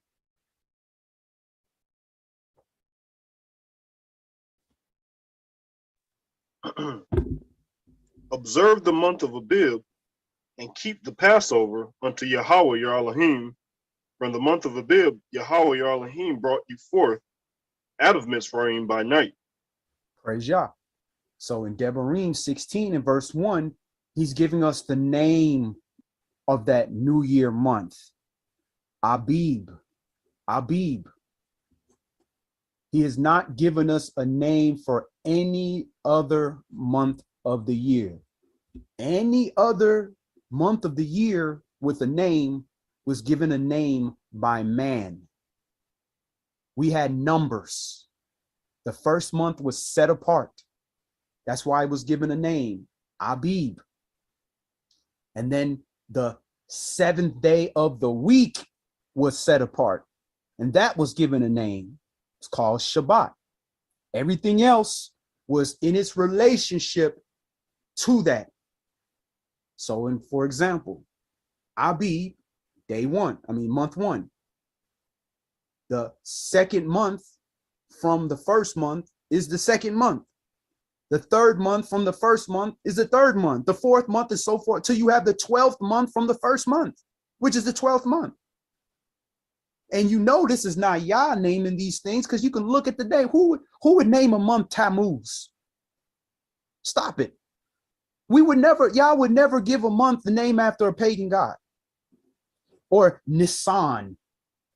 Observe the month of Abib and keep the Passover unto Yahweh your Elohim. From the month of Abib, Yahweh your Elohim brought you forth out of Mitzrayim by night. Praise Yah. So in Devarim 16 and verse 1, he's giving us the name of that New Year month. Abib. Abib. He has not given us a name for any other month of the year. Any other month of the year with a name was given a name by man. We had numbers. The first month was set apart. That's why it was given a name, Abib. And then the 7th day of the week was set apart. And that was given a name. It's called Shabbat. Everything else was in its relationship to that. So, for example, Abib, month 1. The second month from the first month is the second month. The third month from the first month is the third month. The fourth month is so forth till you have the 12th month from the first month, which is the 12th month. And you know this is not Yah naming these things because you can look at the day. Who would name a month Tammuz? Stop it. Y'all would never give a month the name after a pagan god or Nisan.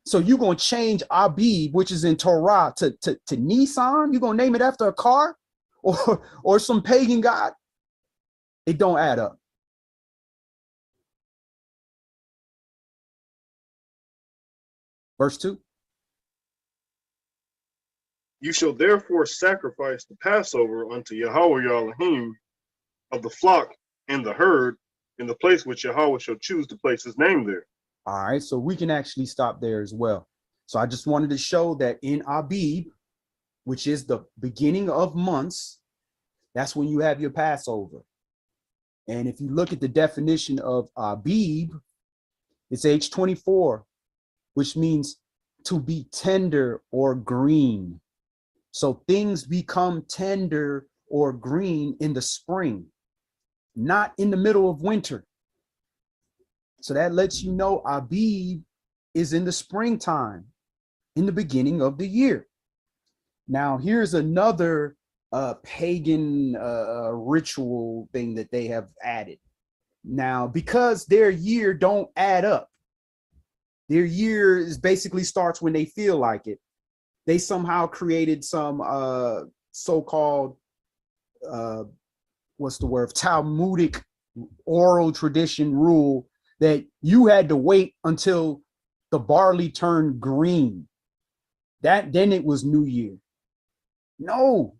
So you're going to change Abib, which is in Torah, to Nisan? You're going to name it after a car or some pagan god? It don't add up. Verse 2. You shall therefore sacrifice the Passover unto Yahweh your Elohim of the flock and the herd in the place which Yahweh shall choose to place his name there. All right, so we can actually stop there as well. So I just wanted to show that in Abib, which is the beginning of months, that's when you have your Passover. And if you look at the definition of Abib, it's age 24, which means to be tender or green. So things become tender or green in the spring, not in the middle of winter. So that lets you know Abib is in the springtime, in the beginning of the year. Now, here's another pagan ritual thing that they have added. Now, because their year don't add up, their year is basically starts when they feel like it. They somehow created some so-called, Talmudic oral tradition rule that you had to wait until the barley turned green. Then it was New Year. No,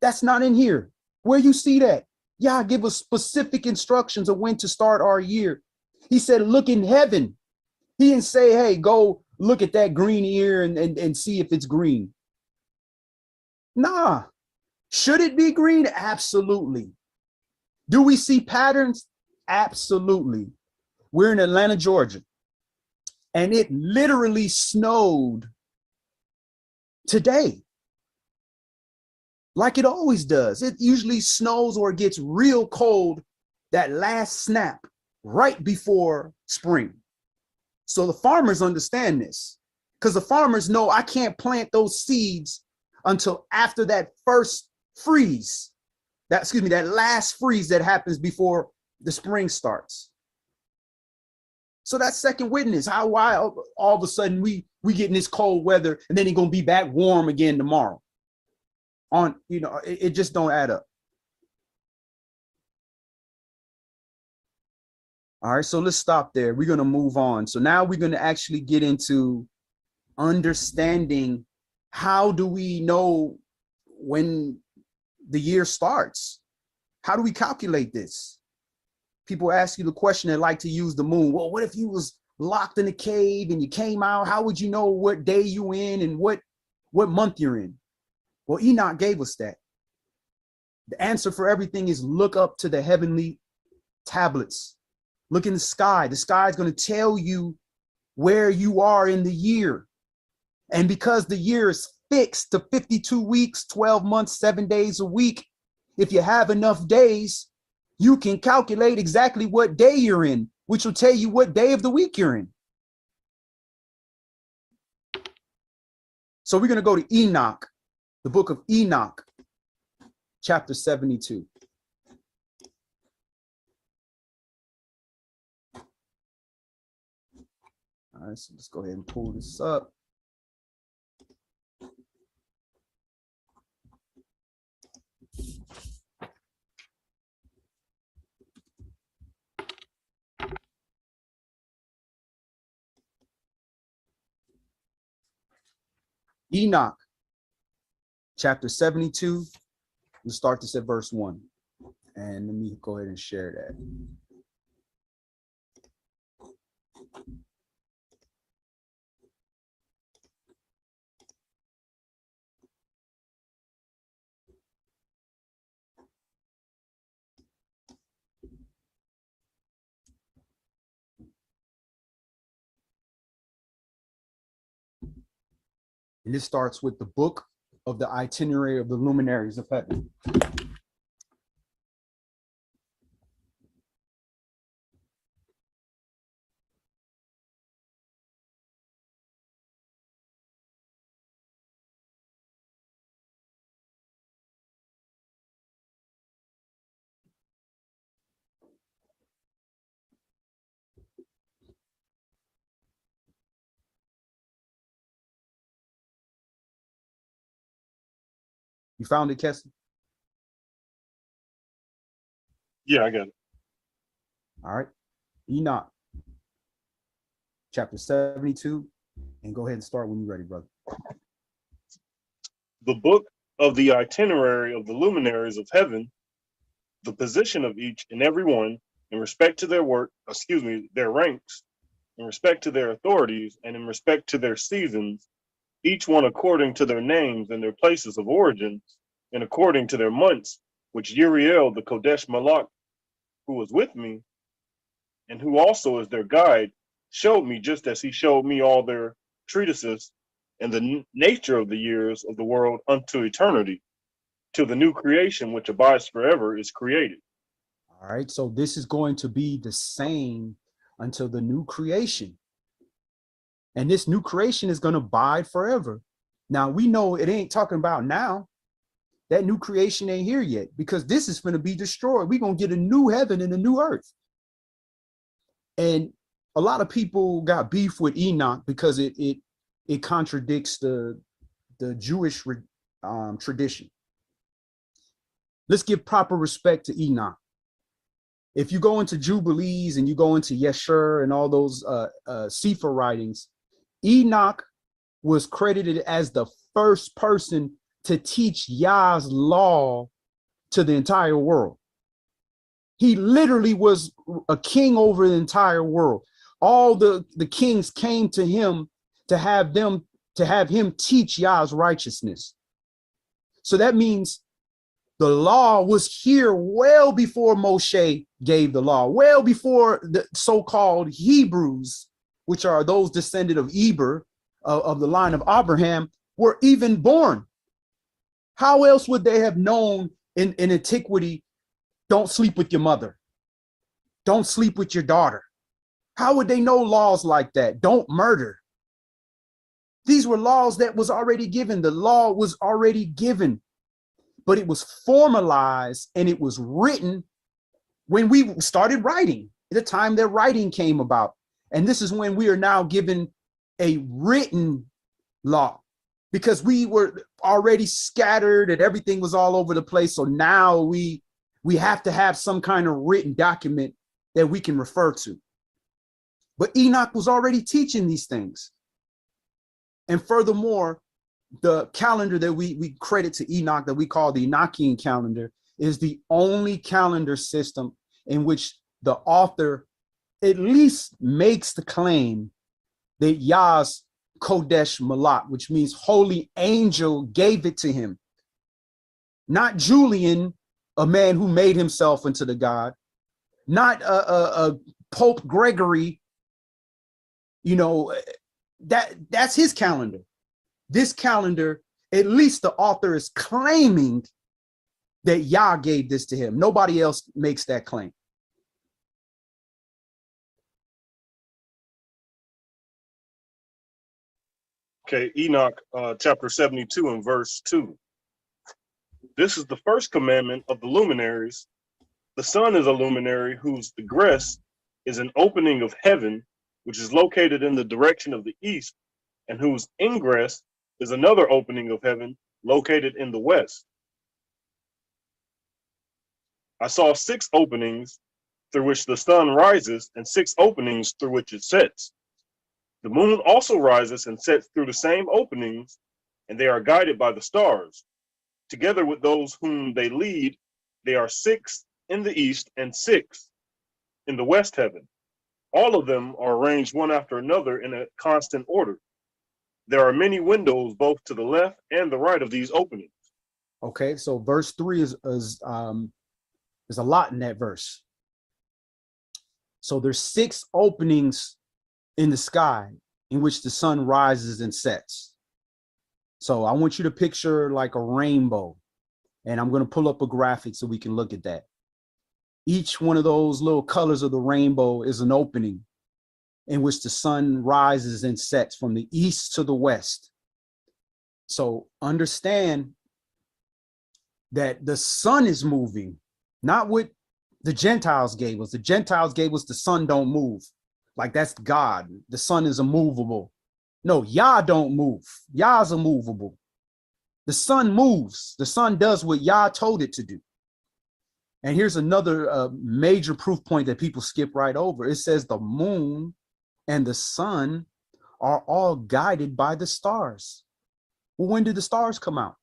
that's not in here. Where you see that? Yah give us specific instructions of when to start our year. He said, look in heaven. He didn't say, hey, go look at that green ear and see if it's green. Nah. Should it be green? Absolutely. Do we see patterns? Absolutely. We're in Atlanta, Georgia, and it literally snowed today. Like it always does. It usually snows or gets real cold that last snap right before spring. So the farmers understand this because the farmers know I can't plant those seeds until after that first freeze, that last freeze that happens before the spring starts. So that's second witness. Why all of a sudden we getting this cold weather and then it's gonna be back warm again tomorrow. It just don't add up. All right, so let's stop there. We're gonna move on. So now we're gonna actually get into understanding how do we know when the year starts? How do we calculate this? People ask you the question, they like to use the moon. Well, what if you was locked in a cave and you came out? How would you know what day you in and what month you're in? Well, Enoch gave us that. The answer for everything is look up to the heavenly tablets. Look in the sky. The sky is going to tell you where you are in the year. And because the year is fixed to 52 weeks, 12 months, 7 days a week, if you have enough days, you can calculate exactly what day you're in, which will tell you what day of the week you're in. So we're going to go to Enoch, the book of Enoch, chapter 72. All right, so let's go ahead and pull this up. Enoch, chapter 72. We'll start this at verse 1. And let me go ahead and share that. And this starts with the book of the itinerary of the luminaries of heaven. You found it, Kessler? Yeah, I got it. All right. Enoch, chapter 72. And go ahead and start when you're ready, brother. The book of the itinerary of the luminaries of heaven, the position of each and every one in respect to their work, their ranks, in respect to their authorities, and in respect to their seasons, each one according to their names and their places of origin, and according to their months, which Uriel the Kodesh Malak, who was with me, and who also is their guide, showed me, just as he showed me all their treatises and the nature of the years of the world unto eternity, till the new creation which abides forever is created. All right. So this is going to be the same until the new creation. And this new creation is going to abide forever. Now, we know it ain't talking about now. That new creation ain't here yet, because this is going to be destroyed. We're going to get a new heaven and a new earth. And a lot of people got beef with Enoch because it contradicts the Jewish tradition. Let's give proper respect to Enoch. If you go into Jubilees and you go into Yesher and all those Sefer writings, Enoch was credited as the first person to teach Yah's law to the entire world. He literally was a king over the entire world. All the kings came to him to have him teach Yah's righteousness. So that means the law was here well before Moshe gave the law, well before the so-called Hebrews, which are those descended of Eber, of the line of Abraham, were even born. How else would they have known in antiquity, don't sleep with your mother, don't sleep with your daughter? How would they know laws like that? Don't murder. These were laws that was already given. The law was already given, but it was formalized and it was written when we started writing, at the time that writing came about. And this is when we are now given a written law, because we were already scattered and everything was all over the place. So now we have to have some kind of written document that we can refer to. But Enoch was already teaching these things. And furthermore, the calendar that we credit to Enoch, that we call the Enochian calendar, is the only calendar system in which the author at least makes the claim that Yah's Kodesh Malak, which means holy angel, gave it to him. Not Julian, a man who made himself into the God, not Pope Gregory, that's his calendar. This calendar, at least the author is claiming that Yah gave this to him. Nobody else makes that claim. Okay, Enoch chapter 72 and verse 2. This is the first commandment of the luminaries. The sun is a luminary whose egress is an opening of heaven, which is located in the direction of the east, and whose ingress is another opening of heaven located in the west. I saw 6 openings through which the sun rises, and 6 openings through which it sets. The moon also rises and sets through the same openings, and they are guided by the stars. Together with those whom they lead, they are 6 in the east and 6 in the west heaven. All of them are arranged one after another in a constant order. There are many windows both to the left and the right of these openings. Okay, so verse 3 is a lot in that verse. So there's 6 openings in the sky in which the sun rises and sets. So I want you to picture like a rainbow, and I'm going to pull up a graphic so we can look at that. Each one of those little colors of the rainbow is an opening in which the sun rises and sets from the east to the west. So understand that the sun is moving, not what the Gentiles gave us. The Gentiles gave us the sun don't move. Like that's God. The sun is immovable. No, Yah don't move. Yah's immovable. The sun moves. The sun does what Yah told it to do. And here's another major proof point that people skip right over. It says the moon and the sun are all guided by the stars. Well, when did the stars come out?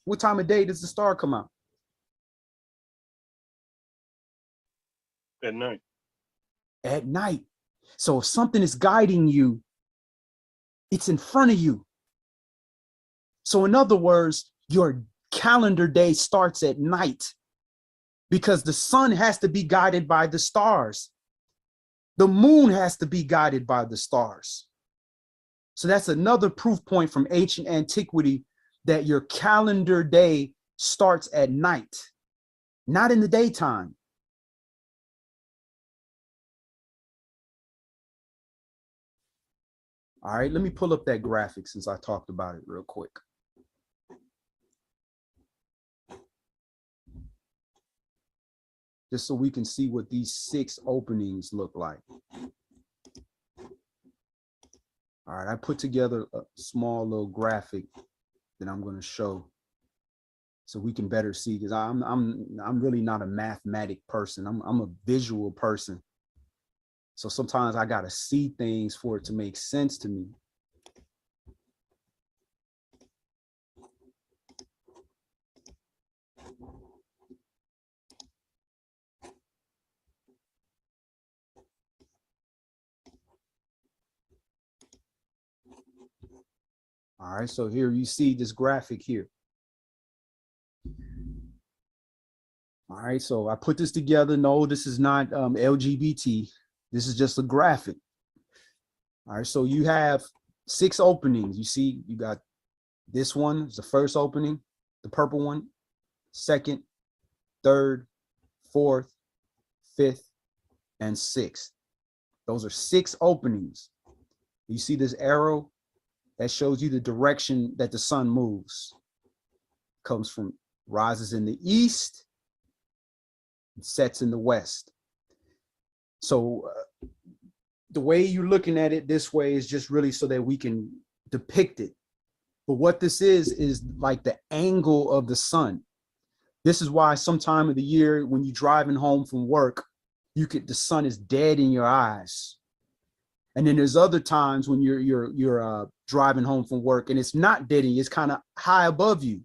What time of day does the star come out? At night. At night. So if something is guiding you, it's in front of you. So in other words, your calendar day starts at night because the sun has to be guided by the stars. The moon has to be guided by the stars. So that's another proof point from ancient antiquity that your calendar day starts at night, not in the daytime. All right, let me pull up that graphic since I talked about it real quick. Just so we can see what these 6 openings look like. All right, I put together a small little graphic that I'm going to show so we can better see, because I'm really not a mathematic person. I'm a visual person. So sometimes I got to see things for it to make sense to me. All right, so here you see this graphic here. All right, so I put this together. No, this is not LGBT. This is just a graphic. All right, so you have 6 openings. You see, you got this one is the first opening, the purple one, second, third, fourth, fifth, and sixth. Those are 6 openings. You see this arrow that shows you the direction that the sun moves. Comes from, rises in the east, and sets in the west. So the way you're looking at it this way is just really so that we can depict it. But what this is like the angle of the sun. This is why sometime of the year when you're driving home from work, the sun is dead in your eyes. And then there's other times when you're driving home from work and it's not dead in you, it's kind of high above you.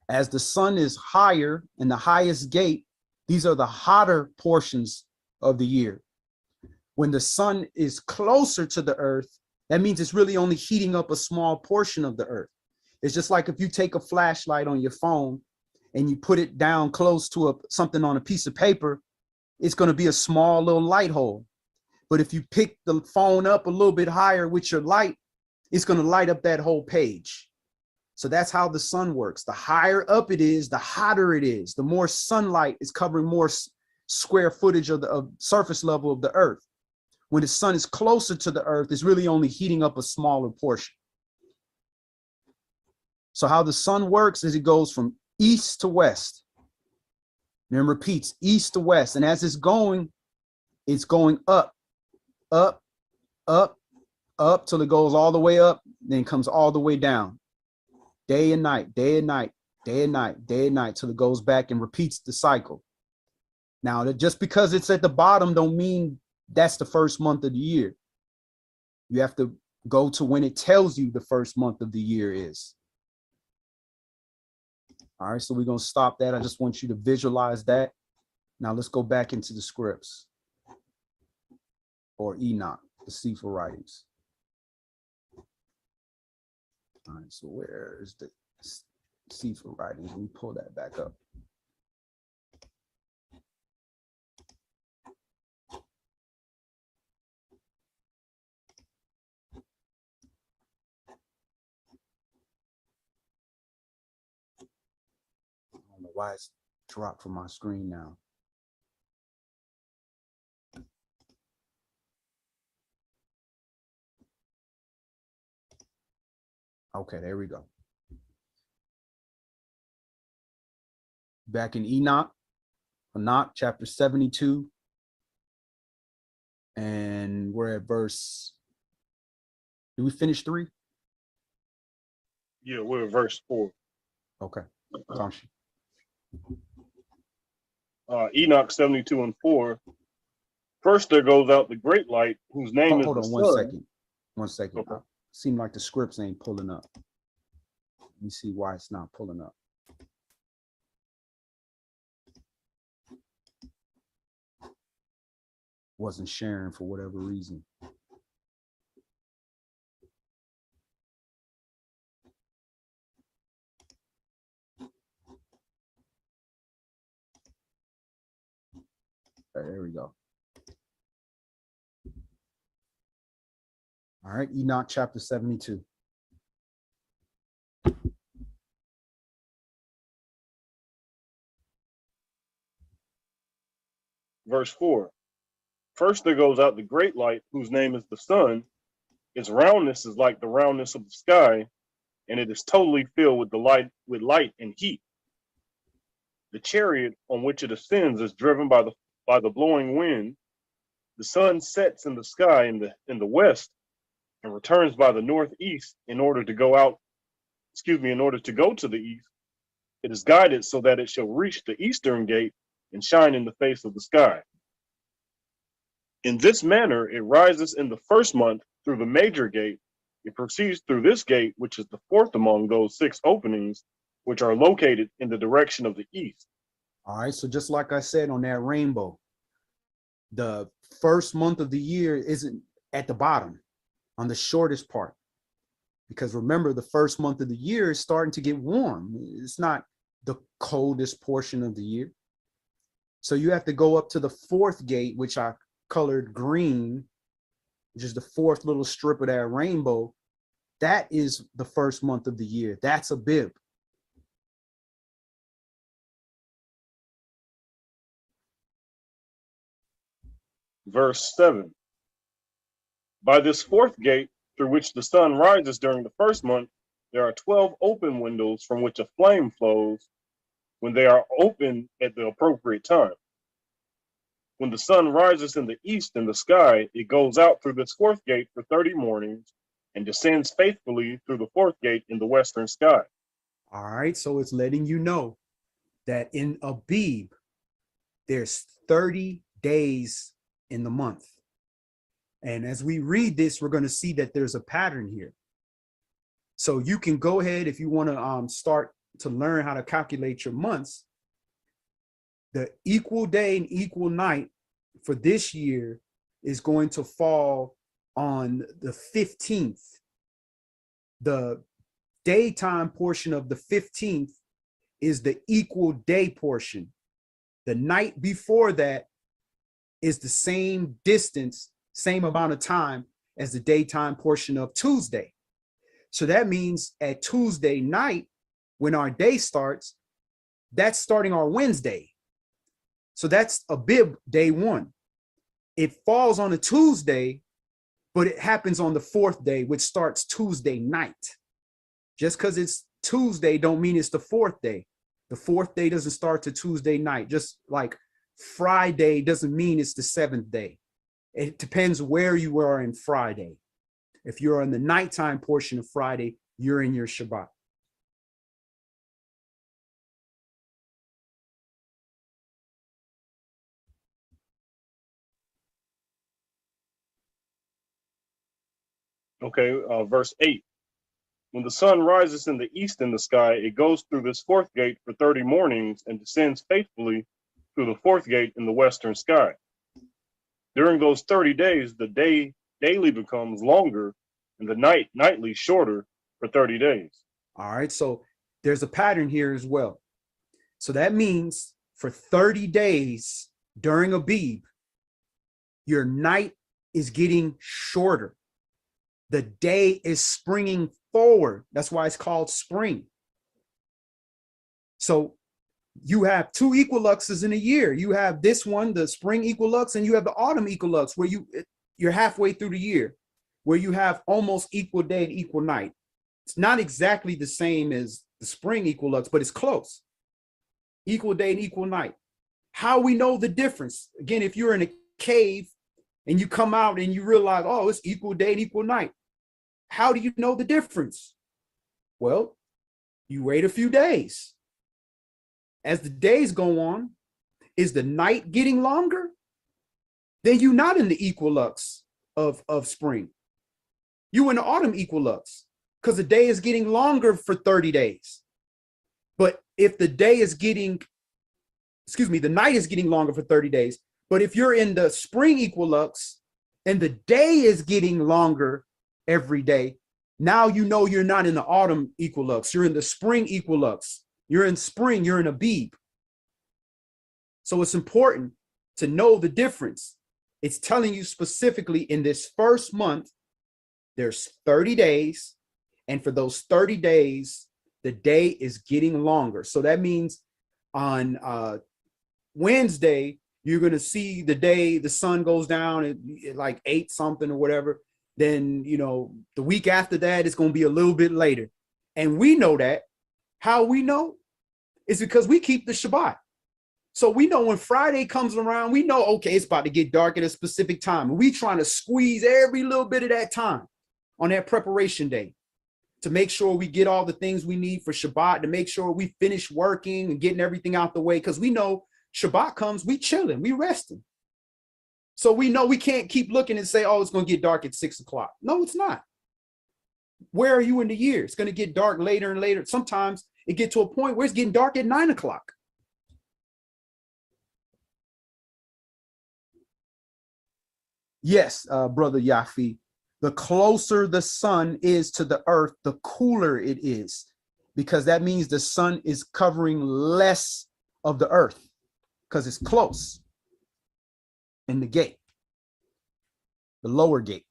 As the sun is higher in the highest gate, these are the hotter portions of the year. When the sun is closer to the earth, that means it's really only heating up a small portion of the earth. It's just like if you take a flashlight on your phone and you put it down close to something on a piece of paper, it's going to be a small little light hole. But if you pick the phone up a little bit higher with your light, it's going to light up that whole page. So that's how the sun works. The higher up it is, the hotter it is. The more sunlight is covering more square footage of the surface level of the earth. When the sun is closer to the earth, it's really only heating up a smaller portion. So how the sun works is it goes from east to west. And then repeats east to west. And as it's going up, up, up, up till it goes all the way up, then comes all the way down. Day and night, day and night, day and night, day and night, till it goes back and repeats the cycle. Now, just because it's at the bottom don't mean that's the first month of the year. You have to go to when it tells you the first month of the year is. All right, so we're going to stop that. I just want you to visualize that. Now let's go back into the scripts or Enoch, the Sefer writings. All right, so where is the Sefer writings? Let me pull that back up. I don't know why it's dropped from my screen now. Okay, there we go. Back in Enoch chapter 72. And we're at verse Did we finish 3? Yeah, we're at verse 4. Okay. Tosh. Enoch 72 and 4. First there goes out the great light, whose name is Hold the on sun. 1 second. Okay. Seem like the scripts ain't pulling up. Let me see why it's not pulling up. Wasn't sharing for whatever reason. There we go. All right, Enoch chapter 72. Verse 4. First there goes out the great light, whose name is the sun. Its roundness is like the roundness of the sky, and it is totally filled with light and heat. The chariot on which it ascends is driven by the blowing wind. The sun sets in the sky in the west and returns by the northeast in order to go to the east. It is guided so that it shall reach the eastern gate and shine in the face of the sky. In this manner, it rises in the first month through the major gate. It proceeds through this gate, which is the fourth among those 6 openings, which are located in the direction of the east. All right, so just like I said on that rainbow, the first month of the year isn't at the bottom on the shortest part, because remember, the first month of the year is starting to get warm. It's not the coldest portion of the year. So you have to go up to the 4th gate, which I colored green, which is the 4th little strip of that rainbow. That is the first month of the year. That's Abib. Verse 7. By this 4th gate, through which the sun rises during the first month, there are 12 open windows from which a flame flows when they are open at the appropriate time. When the sun rises in the east in the sky, it goes out through this 4th gate for 30 mornings and descends faithfully through the 4th gate in the western sky. All right, so it's letting you know that in Abib, there's 30 days in the month. And as we read this, we're going to see that there's a pattern here. So you can go ahead, if you want to start to learn how to calculate your months. The equal day and equal night for this year is going to fall on the 15th. The daytime portion of the 15th is the equal day portion. The night before that is the same distance, same amount of time as the daytime portion of Tuesday. So that means at Tuesday night, when our day starts, that's starting our Wednesday. So that's Abib day 1. It falls on a Tuesday, but it happens on the 4th day, which starts Tuesday night. Just because it's Tuesday don't mean it's the 4th day. The 4th day doesn't start to Tuesday night. Just like Friday doesn't mean it's the 7th day. It depends where you are in Friday. If you're in the nighttime portion of Friday, you're in your Shabbat. Okay, verse 8. When the sun rises in the east in the sky, it goes through this 4th gate for 30 mornings and descends faithfully through the 4th gate in the western sky. During those 30 days, the day daily becomes longer and the night nightly shorter for 30 days. All right, so there's a pattern here as well. So that means for 30 days during Abib, your night is getting shorter. The day is springing forward. That's why it's called spring. So you have 2 equinoxes in a year. You have this one, the spring equinox, and you have the autumn equinox, where you're halfway through the year, where you have almost equal day and equal night. It's not exactly the same as the spring equinox, but it's close. Equal day and equal night. How we know the difference? Again, if you're in a cave and you come out and you realize, oh, it's equal day and equal night. how do you know the difference? Well, you wait a few days. As the days go on, is the night getting longer? Then you're not in the equilux of spring. You in the autumn equilux, because the day is getting longer for 30 days. But if the day is getting, the night is getting longer for 30 days. But if you're in the spring equilux and the day is getting longer every day, now you know you're not in the autumn equilux. You're in the spring equilux. You're in spring, you're in Abib. So it's important to know the difference. It's telling you specifically in this first month, there's 30 days. And for those 30 days, the day is getting longer. So that means on Wednesday, you're going to see the day the sun goes down at like 8 something or whatever. Then, the week after that, it's going to be a little bit later. And we know that. How we know? It's because we keep the Shabbat. So we know when Friday comes around, we know, okay, it's about to get dark at a specific time. And we trying to squeeze every little bit of that time on that preparation day to make sure we get all the things we need for Shabbat, to make sure we finish working and getting everything out the way. Because we know Shabbat comes, we chilling, we resting. So we know we can't keep looking and say, oh, it's going to get dark at 6 o'clock. No, it's not. Where are you in the year? It's going to get dark later and later. Sometimes it get to a point where it's getting dark at 9 o'clock. Yes, brother Yafi, the closer the sun is to the earth, the cooler it is, because that means the sun is covering less of the earth because it's close in the gate, the lower gate.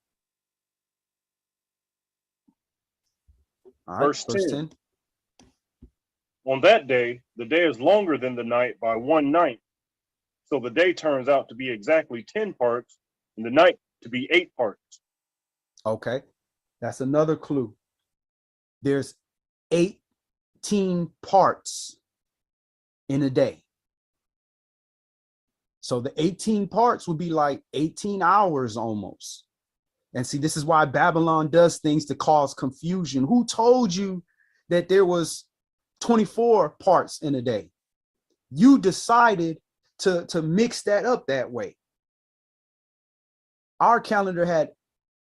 All right, verse 10. On that day, the day is longer than the night by 1 night. So the day turns out to be exactly 10 parts and the night to be 8 parts. Okay, that's another clue. There's 18 parts in a day. So the 18 parts would be like 18 hours almost. And see, this is why Babylon does things to cause confusion. Who told you that there was 24 parts in a day? You decided to mix that up that way. Our calendar had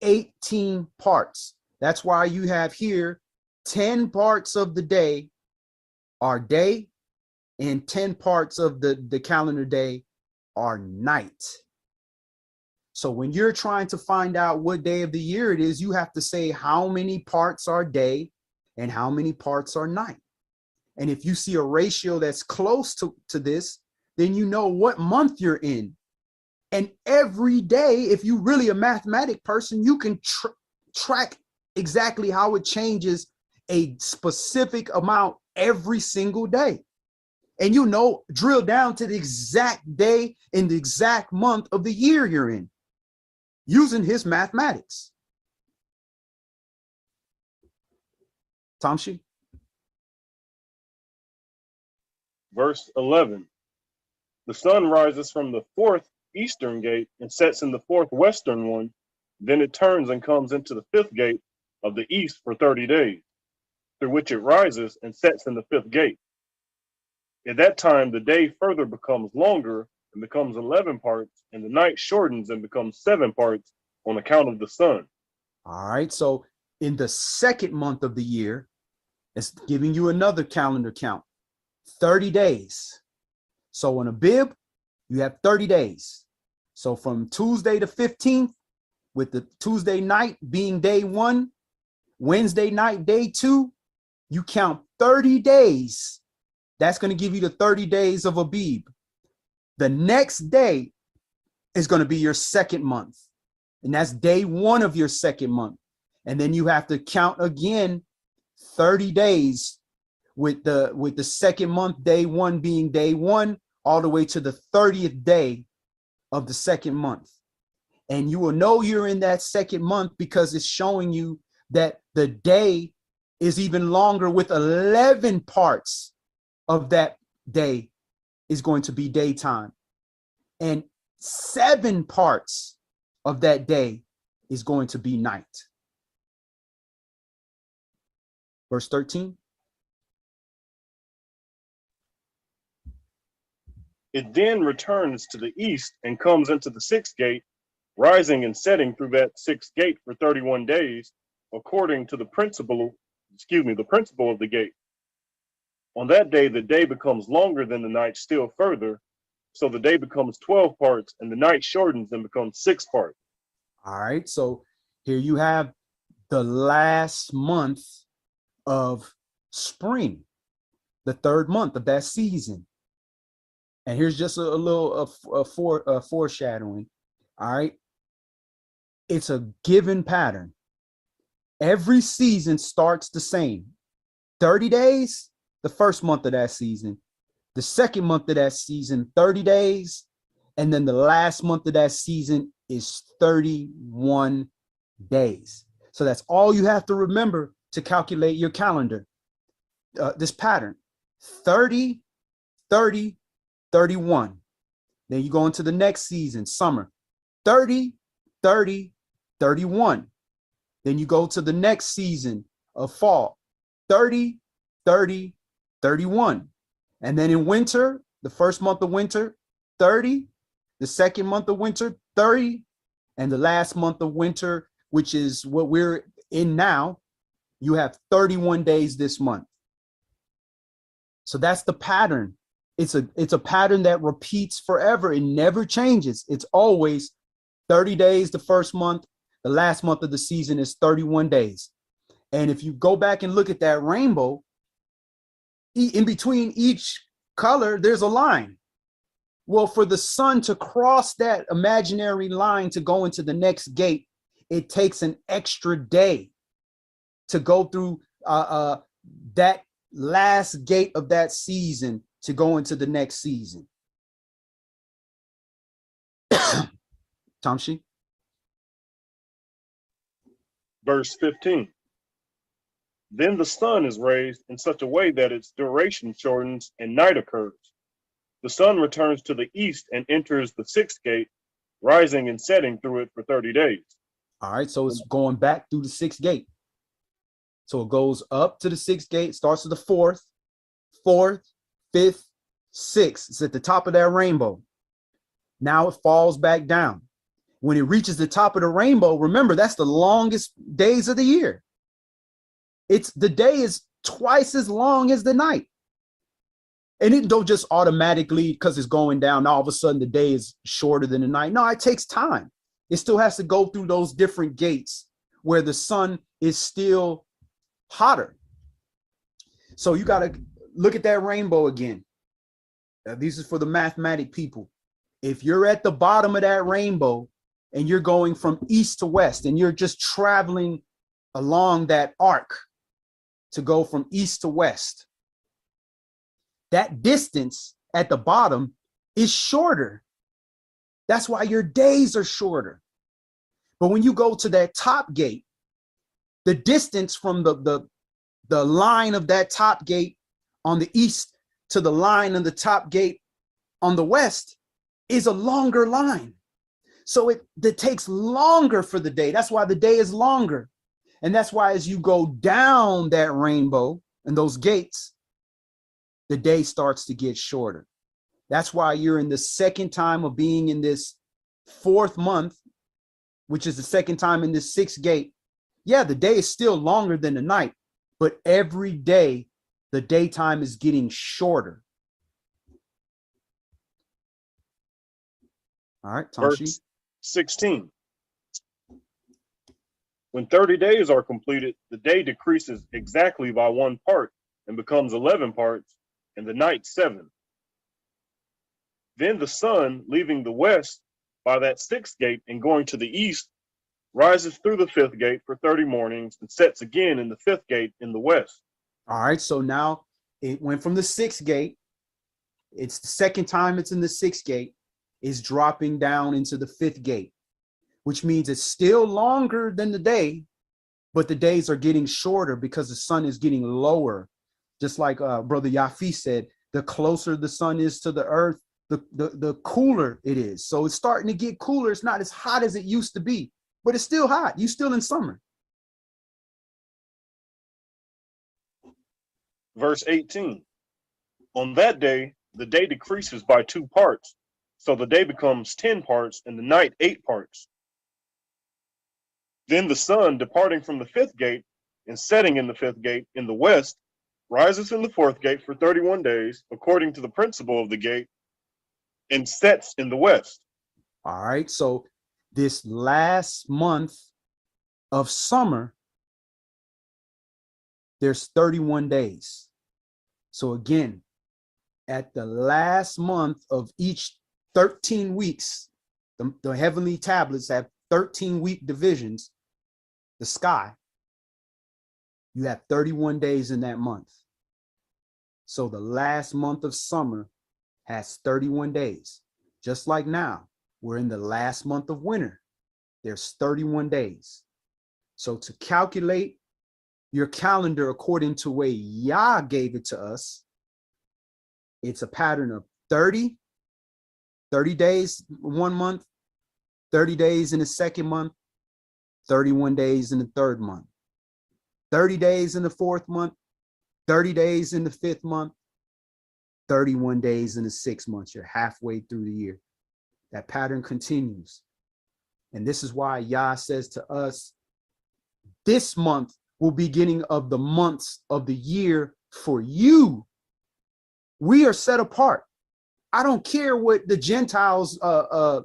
18 parts. That's why you have here 10 parts of the day are day and 10 parts of the calendar day are night. So when you're trying to find out what day of the year it is, you have to say how many parts are day and how many parts are night. And if you see a ratio that's close to this, then you know what month you're in. And every day, if you're really a mathematic person, you can track exactly how it changes a specific amount every single day. And drill down to the exact day and the exact month of the year you're in using his mathematics. Tamshi? Verse 11. The sun rises from the 4th eastern gate and sets in the 4th western one. Then it turns and comes into the 5th gate of the east for 30 days, through which it rises and sets in the 5th gate. At that time, the day further becomes longer and becomes 11 parts, and the night shortens and becomes 7 parts on account of the sun. All right. So in the second month of the year, it's giving you another calendar count, 30 days. So in Abib, you have 30 days. So from Tuesday to 15th, with the Tuesday night being day 1, Wednesday night, day 2, you count 30 days. That's going to give you the 30 days of Abib. The next day is going to be your second month. And that's day 1 of your second month. And then you have to count again 30 days with the second month, day 1 being day 1, all the way to the 30th day of the second month. And you will know you're in that second month because it's showing you that the day is even longer, with 11 parts of that day is going to be daytime. And 7 parts of that day is going to be night. Verse 13. It then returns to the east and comes into the sixth gate, rising and setting through that sixth gate for 31 days, according to the principle of the gate. On that day, the day becomes longer than the night still further, so the day becomes 12 parts, and the night shortens and becomes 6 parts. All right, so here you have the last month of spring, the third month of that season. And here's just a little foreshadowing. All right, it's a given pattern. Every season starts the same. 30 days, the first month of that season. The second month of that season, 30 days. And then the last month of that season is 31 days. So that's all you have to remember to calculate your calendar. This pattern, 30, 30, 31. Then you go into the next season, summer, 30, 30, 31. Then you go to the next season of fall, 30, 30, 31. And then in winter, the first month of winter, 30, the second month of winter, 30, and the last month of winter, which is what we're in now, you have 31 days this month. So that's the pattern. It's a pattern that repeats forever. It never changes. It's always 30 days the first month. The last month of the season is 31 days. And if you go back and look at that rainbow, in between each color, there's a line. Well, for the sun to cross that imaginary line to go into the next gate, it takes an extra day to go through that last gate of that season to go into the next season. Tamshi? Verse 15. Then the sun is raised in such a way that its duration shortens and night occurs. The sun returns to the east and enters the sixth gate, rising and setting through it for 30 days. All right, so it's going back through the sixth gate. So it goes up to the sixth gate, starts at the fourth, fifth, sixth. It's at the top of that rainbow. Now it falls back down. When it reaches the top of the rainbow, remember, that's the longest days of the year. The day is twice as long as the night. And it don't just automatically, because it's going down, all of a sudden the day is shorter than the night. No, it takes time. It still has to go through those different gates where the sun is still hotter. So you got to look at that rainbow again. This is for the mathematic people. If you're at the bottom of that rainbow and you're going from east to west and you're just traveling along that arc to go from east to west, that distance at the bottom is shorter. That's why your days are shorter. But when you go to that top gate, the distance from the line of that top gate on the east to the line of the top gate on the west is a longer line. So it takes longer for the day. That's why the day is longer. And that's why as you go down that rainbow and those gates, the day starts to get shorter. That's why you're in the second time of being in this fourth month, which is the second time in this sixth gate. Yeah, the day is still longer than the night, but every day the daytime is getting shorter. All right, Verse 16. When 30 days are completed, the day decreases exactly by 1 part and becomes 11 parts, and the night 7. Then the sun, leaving the west by that sixth gate and going to the east, rises through the fifth gate for 30 mornings and sets again in the fifth gate in the west. All right, so now it went from the sixth gate. It's the second time it's in the sixth gate, is dropping down into the fifth gate, which means it's still longer than the day, but the days are getting shorter because the sun is getting lower. Just like Brother Yafi said, the closer the sun is to the earth, the cooler it is. So it's starting to get cooler. It's not as hot as it used to be, but it's still hot. You're still in summer. Verse 18. On that day, the day decreases by 2 parts. So the day becomes 10 parts and the night 8 parts. Then the sun, departing from the 5th gate and setting in the 5th gate in the west, rises in the 4th gate for 31 days, according to the principle of the gate, and sets in the west. All right. So this last month of summer, there's 31 days. So again, at the last month of each 13 weeks, the heavenly tablets have 13-week divisions, the sky, you have 31 days in that month. So the last month of summer has 31 days. Just like now, we're in the last month of winter. There's 31 days. So to calculate your calendar according to the way YAH gave it to us, it's a pattern of 30 days 1 month, 30 days in the 2nd month, 31 days in the 3rd month, 30 days in the 4th month, 30 days in the 5th month, 31 days in the 6th month. You're halfway through the year. That pattern continues. And this is why YAH says to us, this month will be beginning of the months of the year for you. We are set apart. I don't care what the Gentiles'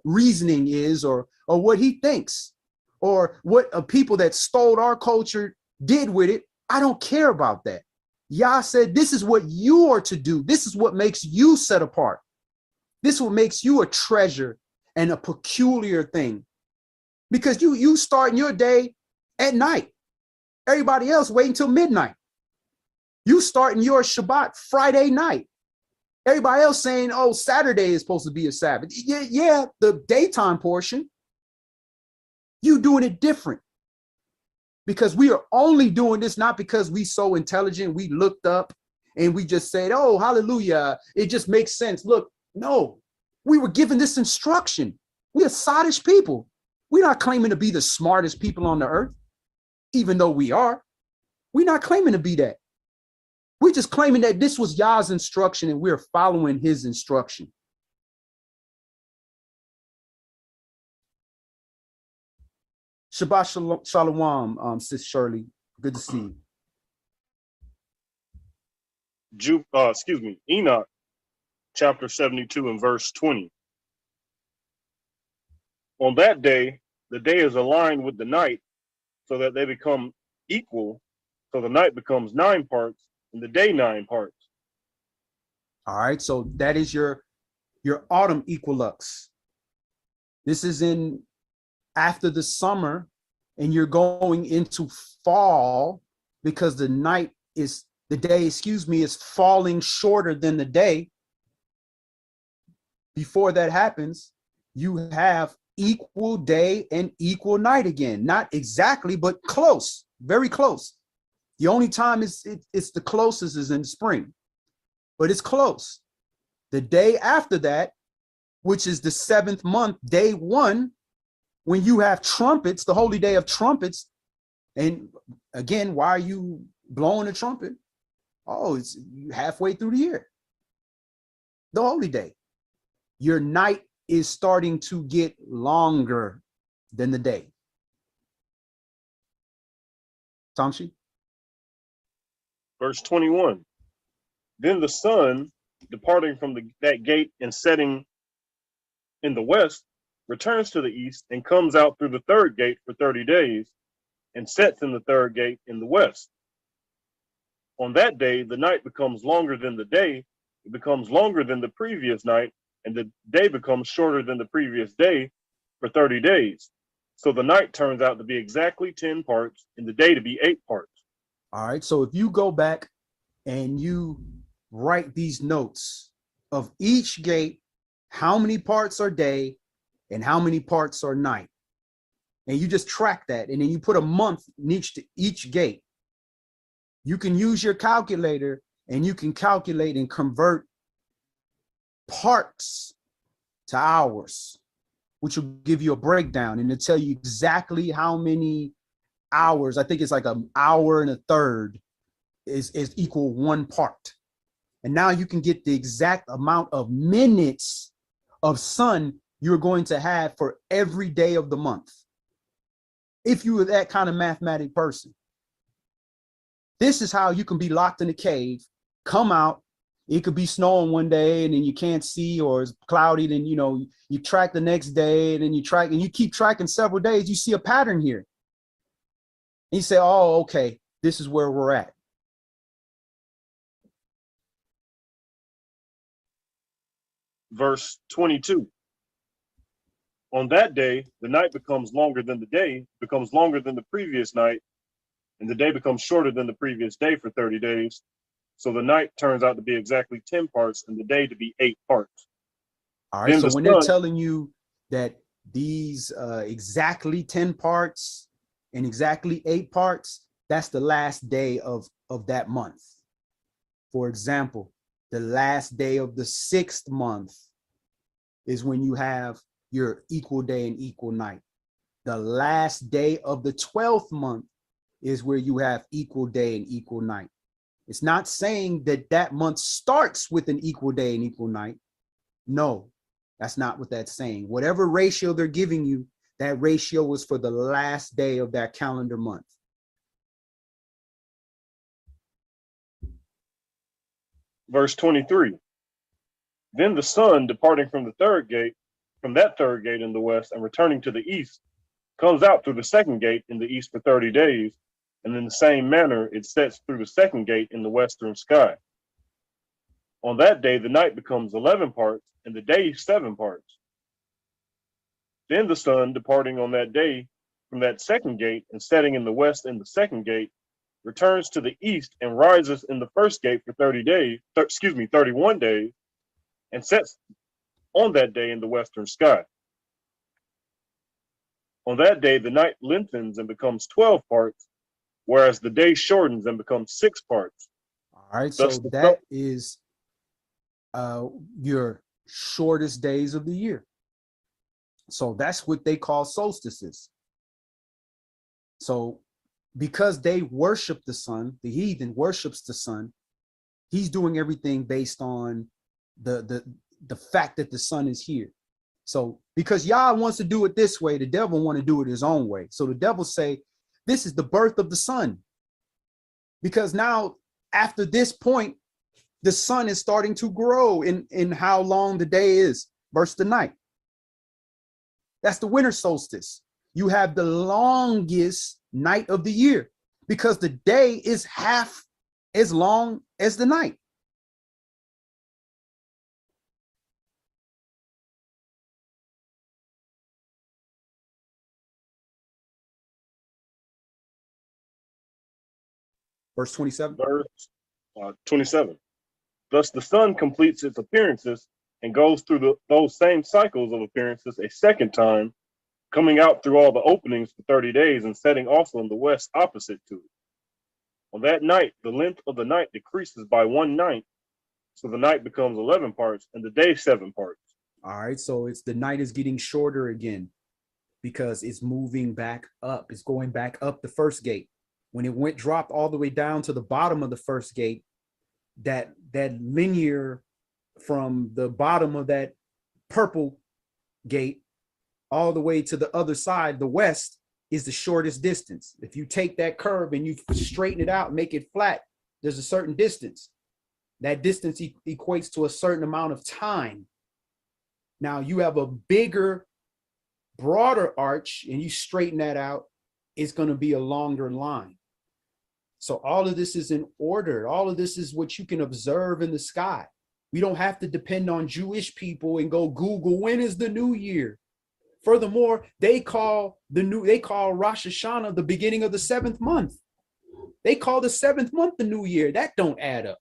reasoning is, or what he thinks, or what people that stole our culture did with it. I don't care about that. YAH said, this is what you are to do. This is what makes you set apart. This is what makes you a treasure and a peculiar thing. Because you start your day at night. Everybody else wait until midnight. You starting your Shabbat Friday night. Everybody else saying, oh, Saturday is supposed to be a Sabbath. Yeah, the daytime portion. You doing it different. Because we are only doing this not because we so intelligent, we looked up and we just said, oh, hallelujah, it just makes sense. Look, no, we were given this instruction. We are sottish people. We're not claiming to be the smartest people on the earth, even though we are. We're not claiming to be that. We're just claiming that this was YAH's instruction and we're following his instruction. Shabbat shalom, Sis Shirley. Good to see you. Enoch, chapter 72 and verse 20. On that day, the day is aligned with the night so that they become equal. So the night becomes 9 parts and the day 9 parts. All right, so that is your autumn equilux. This is in after the summer, and you're going into fall because the day is falling shorter than the day. Before that happens, you have equal day and equal night again. Not exactly, but close, very close. The only time it's the closest is in spring, but it's close. The day after that, which is the 7th month, day 1, when you have trumpets, the holy day of trumpets. And again, why are you blowing a trumpet? Oh, it's halfway through the year. The holy day. Your night is starting to get longer than the day. Tamshi? Verse 21. Then the sun, departing from that gate and setting in the west, returns to the east and comes out through the 3rd gate for 30 days and sets in the 3rd gate in the west. On that day, the night becomes longer than the day. It becomes longer than the previous night, and the day becomes shorter than the previous day for 30 days. So the night turns out to be exactly 10 parts and the day to be 8 parts. All right, so if you go back and you write these notes of each gate, how many parts are day and how many parts are night, and you just track that, and then you put a month in each gate, you can use your calculator and you can calculate and convert parts to hours, which will give you a breakdown and it'll tell you exactly how many hours. I think it's like an hour and a third is equal 1 part. And now you can get the exact amount of minutes of sun you're going to have for every day of the month. If you were that kind of mathematic person, this is how you can be locked in a cave, come out. It could be snowing one day and then you can't see, or it's cloudy. Then, you track the next day, and then you track, and you keep tracking several days. You see a pattern here. And you say, oh, okay, this is where we're at. Verse 22. On that day, the night becomes longer than the day, becomes longer than the previous night, and the day becomes shorter than the previous day for 30 days. So the night turns out to be exactly 10 parts and the day to be 8 parts. All right. So when they're telling you that these exactly 10 parts and exactly 8 parts, that's the last day of that month. For example, the last day of the 6th month is when you have your equal day and equal night. The last day of the 12th month is where you have equal day and equal night. It's not saying that that month starts with an equal day and equal night. No, that's not what that's saying. Whatever ratio they're giving you, that ratio was for the last day of that calendar month. Verse 23. Then the sun, departing from that third gate in the west and returning to the east, comes out through the second gate in the east for 30 days, and in the same manner it sets through the second gate in the western sky. On that day the night becomes 11 parts and the day 7 parts. Then the sun, departing on that day from that second gate and setting in the west in the second gate, returns to the east and rises in the first gate for 31 days, and sets on that day in the western sky. On that day, the night lengthens and becomes 12 parts, whereas the day shortens and becomes 6 parts. All right, so that is your shortest days of the year. So that's what they call solstices. So because they worship the sun, the heathen worships the sun, he's doing everything based on the fact that the sun is here. So because Yah wants to do it this way, the devil want to do it his own way. So the devil say, this is the birth of the sun. Because now after this point, the sun is starting to grow in how long the day is versus the night. That's the winter solstice. You have the longest night of the year because the day is half as long as the night. Verse 27. Verse 27. Thus the sun completes its appearances and goes through those same cycles of appearances a second time, coming out through all the openings for 30 days and setting also in the west opposite to it. On that night, the length of the night decreases by 1/9, so the night becomes 11 parts and the day 7 parts. All right, so it's the night is getting shorter again because it's moving back up. It's going back up the first gate. When it dropped all the way down to the bottom of the first gate, that linear from the bottom of that purple gate all the way to the other side, the west, is the shortest distance. If you take that curve and you straighten it out, make it flat, there's a certain distance. That distance equates to a certain amount of time. Now you have a bigger, broader arch and you straighten that out, it's going to be a longer line. So all of this is in order. All of this is what you can observe in the sky. We don't have to depend on Jewish people and go Google, when is the new year? Furthermore, they call Rosh Hashanah the beginning of the 7th month. They call the 7th month the new year. That don't add up.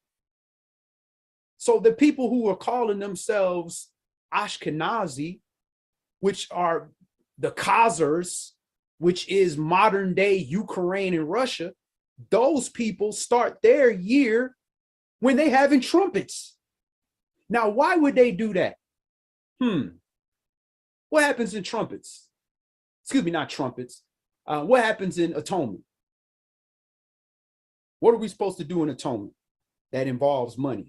So the people who are calling themselves Ashkenazi, which are the Khazars, which is modern day Ukraine and Russia, those people start their year when they having trumpets. Now, why would they do that? What happens in trumpets? Excuse me, not trumpets. What happens in atonement? What are we supposed to do in atonement that involves money?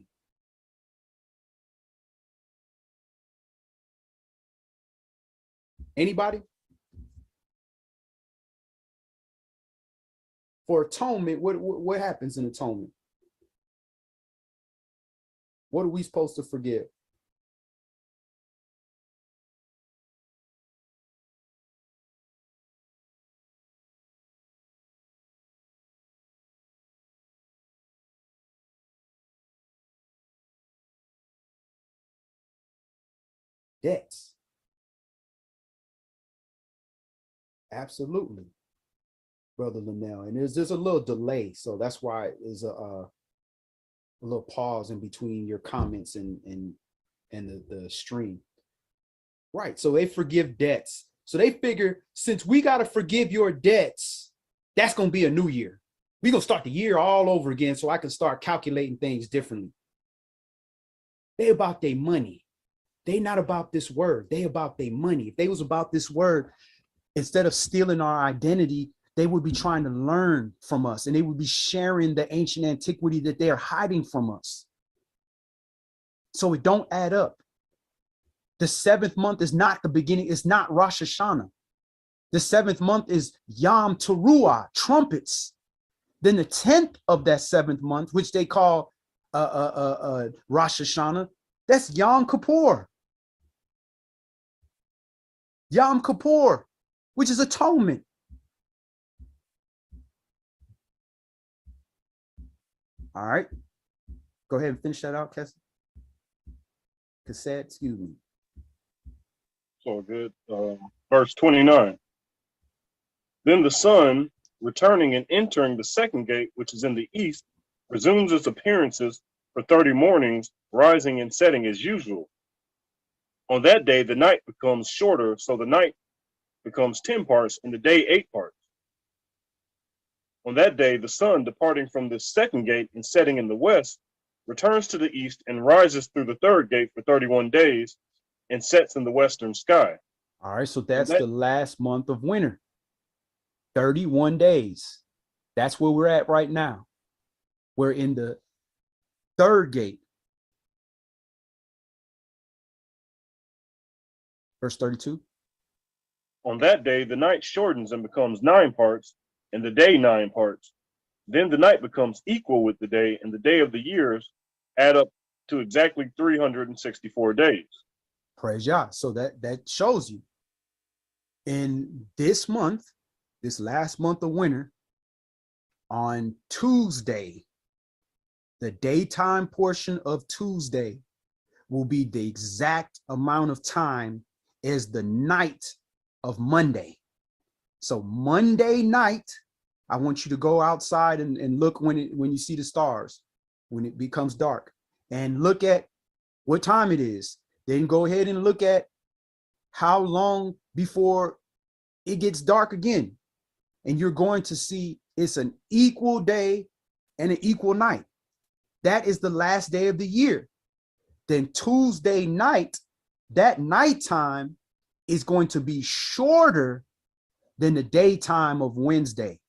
Anybody? For atonement, what happens in atonement? What are we supposed to forgive? Debts. Absolutely, Brother Linnell. And there's a little delay, so that's why there's a little pause in between your comments and the stream. Right. So they forgive debts. So they figure since we got to forgive your debts, that's going to be a new year. We're going to start the year all over again so I can start calculating things differently. They about their money. They not about this word. They about their money. If they was about this word, instead of stealing our identity, they would be trying to learn from us, and they would be sharing the ancient antiquity that they are hiding from us. So it don't add up. The 7th month is not the beginning. It's not Rosh Hashanah. The 7th month is Yom Teruah, trumpets. Then the 10th of that 7th month, which they call Rosh Hashanah, that's Yom Kippur. Yom Kippur, which is atonement. All right. Go ahead and finish that out, Cassette, excuse me. So good. Verse 29. Then the sun, returning and entering the second gate, which is in the east, resumes its appearances for 30 mornings, rising and setting as usual. On that day, the night becomes shorter, so the night becomes 10 parts and the day 8 parts. On that day, the sun, departing from the second gate and setting in the west, returns to the east and rises through the third gate for 31 days and sets in the western sky. All right, so that's the last month of winter. 31 days. That's where we're at right now. We're in the third gate. Verse 32. On that day, the night shortens and becomes 9 parts, and the day 9 parts. Then the night becomes equal with the day, and the day of the years add up to exactly 364 days. Praise Yah. So that shows you in this month, this last month of winter, on Tuesday, the daytime portion of Tuesday will be the exact amount of time as the night of Monday. So Monday night, I want you to go outside and look when you see the stars, when it becomes dark, and look at what time it is. Then go ahead and look at how long before it gets dark again. And you're going to see it's an equal day and an equal night. That is the last day of the year. Then Tuesday night, that nighttime is going to be shorter than the daytime of Wednesday.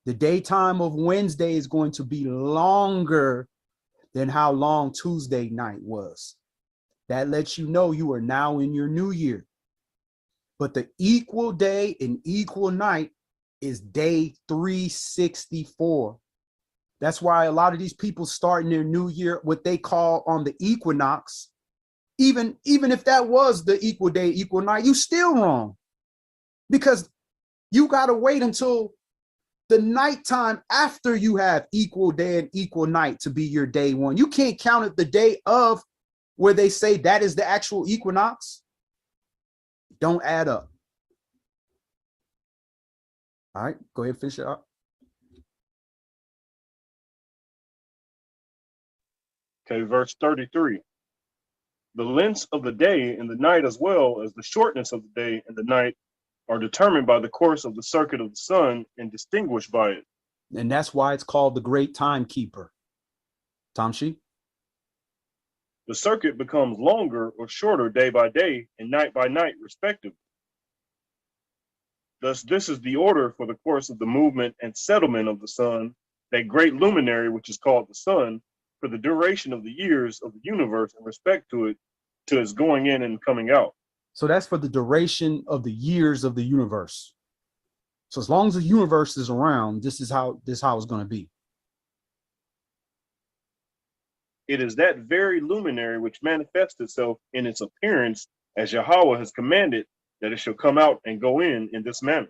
The daytime of Wednesday is going to be longer than how long Tuesday night was. That lets you know you are now in your new year. But the equal day and equal night is day 364. That's why a lot of these people starting their new year, what they call on the equinox, even if that was the equal day, equal night, you still wrong. Because you got to wait until the nighttime after you have equal day and equal night to be your day one. You can't count it the day of where they say that is the actual equinox. Don't add up. All right, go ahead and finish it up. Okay, verse 33. The lengths of the day and the night, as well as the shortness of the day and the night, are determined by the course of the circuit of the sun and distinguished by it. And that's why it's called the great timekeeper. Tamshi? The circuit becomes longer or shorter day by day and night by night, respectively. Thus, this is the order for the course of the movement and settlement of the sun that great luminary which is called the sun, for the duration of the years of the universe in respect to its going in and coming out. So that's for the duration of the years of the universe. So as long as the universe is around, this is how it's going to be. It is that very luminary which manifests itself in its appearance, as Yahweh has commanded that it shall come out and go in this manner.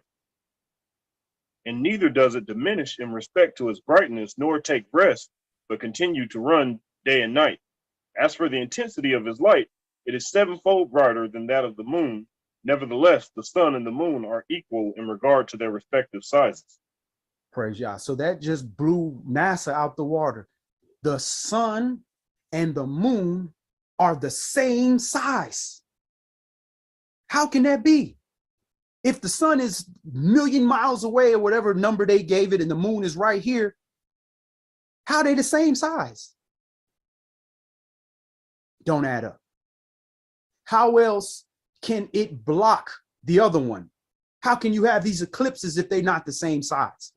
And neither does it diminish in respect to its brightness, nor take rest, but continue to run day and night. As for the intensity of his light, it is sevenfold brighter than that of the moon. Nevertheless, the sun and the moon are equal in regard to their respective sizes. Praise Yah. So that just blew NASA out the water. The sun and the moon are the same size. How can that be? If the sun is a million miles away or whatever number they gave it and the moon is right here, how are they the same size? Don't add up. How else can it block the other one? How can you have these eclipses if they're not the same size?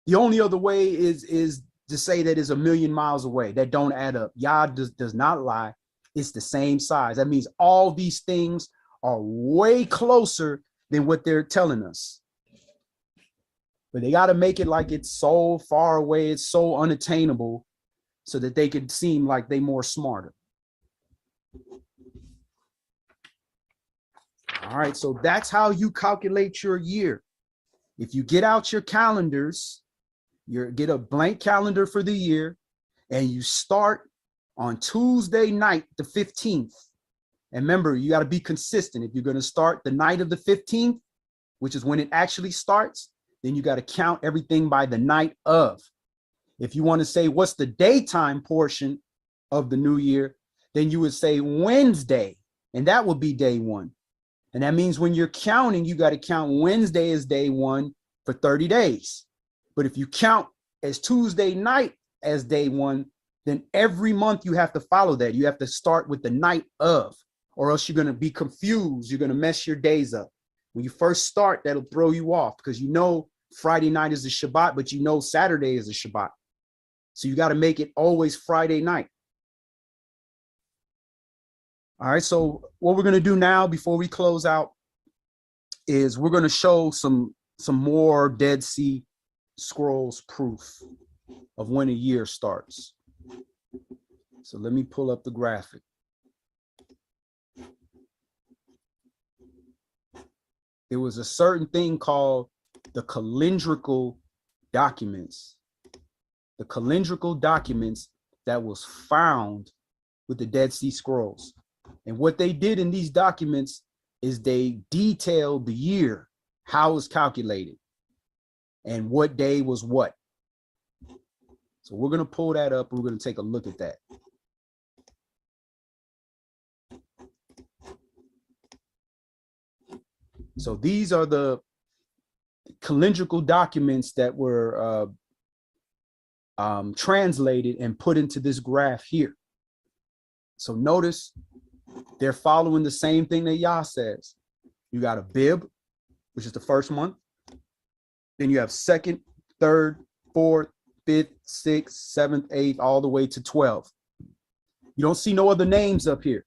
The only other way is to say that it's a million miles away. That don't add up. Yah does not lie. It's the same size. That means all these things are way closer than what they're telling us. But they got to make it like it's so far away, it's so unattainable, so that they can seem like they're more smarter. All right, so that's how you calculate your year. If you get out your calendars, you get a blank calendar for the year, and you start on Tuesday night, the 15th. And remember, you got to be consistent. If you're going to start the night of the 15th, which is when it actually starts, then you got to count everything by the night of. If you want to say what's the daytime portion of the new year, then you would say Wednesday, and that would be day one. And that means when you're counting, you got to count Wednesday as day one for 30 days. But if you count as Tuesday night as day one, then every month you have to follow that. You have to start with the night of, or else you're going to be confused. You're going to mess your days up. When you first start, that'll throw you off because you know Friday night is a Shabbat, but you know Saturday is a Shabbat. So you got to make it always Friday night. All right, so what we're going to do now before we close out is we're going to show some more Dead Sea Scrolls proof of when a year starts. So let me pull up the graphic. There was a certain thing called the calendrical documents. The calendrical documents that was found with the Dead Sea Scrolls. And what they did in these documents is they detailed the year, how it was calculated, and what day was what. So we're going to pull that up. We're going to take a look at that. So these are the calendrical documents that were translated and put into this graph here. So notice they're following the same thing that Yah says. You got a bib, which is the first month. Then you have second, third, fourth, fifth, sixth, seventh, eighth, all the way to 12. You don't see no other names up here.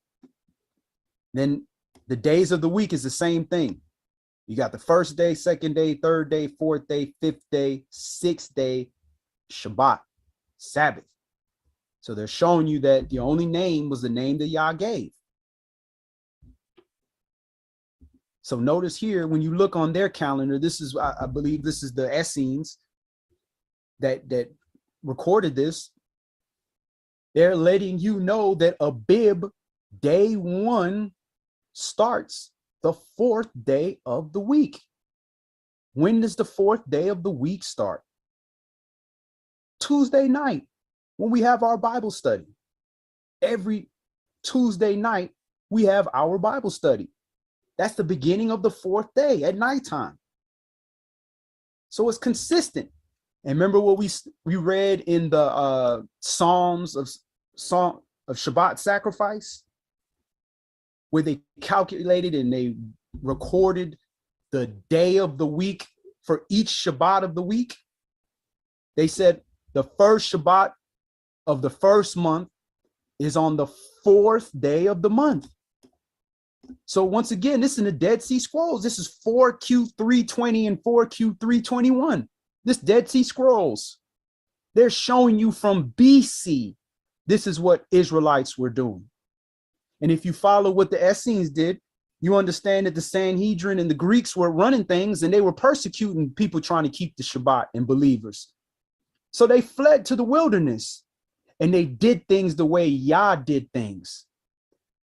Then the days of the week is the same thing. You got the first day, second day, third day, fourth day, fifth day, sixth day, Shabbat, Sabbath. So they're showing you that the only name was the name that Yah gave. So notice here, when you look on their calendar, this is, I believe this is the Essenes that recorded this. They're letting you know that Abib day one starts the fourth day of the week. When does the fourth day of the week start? Tuesday night, when we have our Bible study. Every Tuesday night, we have our Bible study. That's the beginning of the fourth day at nighttime. So it's consistent. And remember what we read in the Psalms of Shabbat sacrifice, where they calculated and they recorded the day of the week for each Shabbat of the week. They said the first Shabbat of the first month is on the 4th day of the month. So once again, this is in the Dead Sea Scrolls. This is 4Q320 and 4Q321. This Dead Sea Scrolls. They're showing you from BC. This is what Israelites were doing. And if you follow what the Essenes did, you understand that the Sanhedrin and the Greeks were running things and they were persecuting people trying to keep the Shabbat and believers. So they fled to the wilderness and they did things the way YAH did things.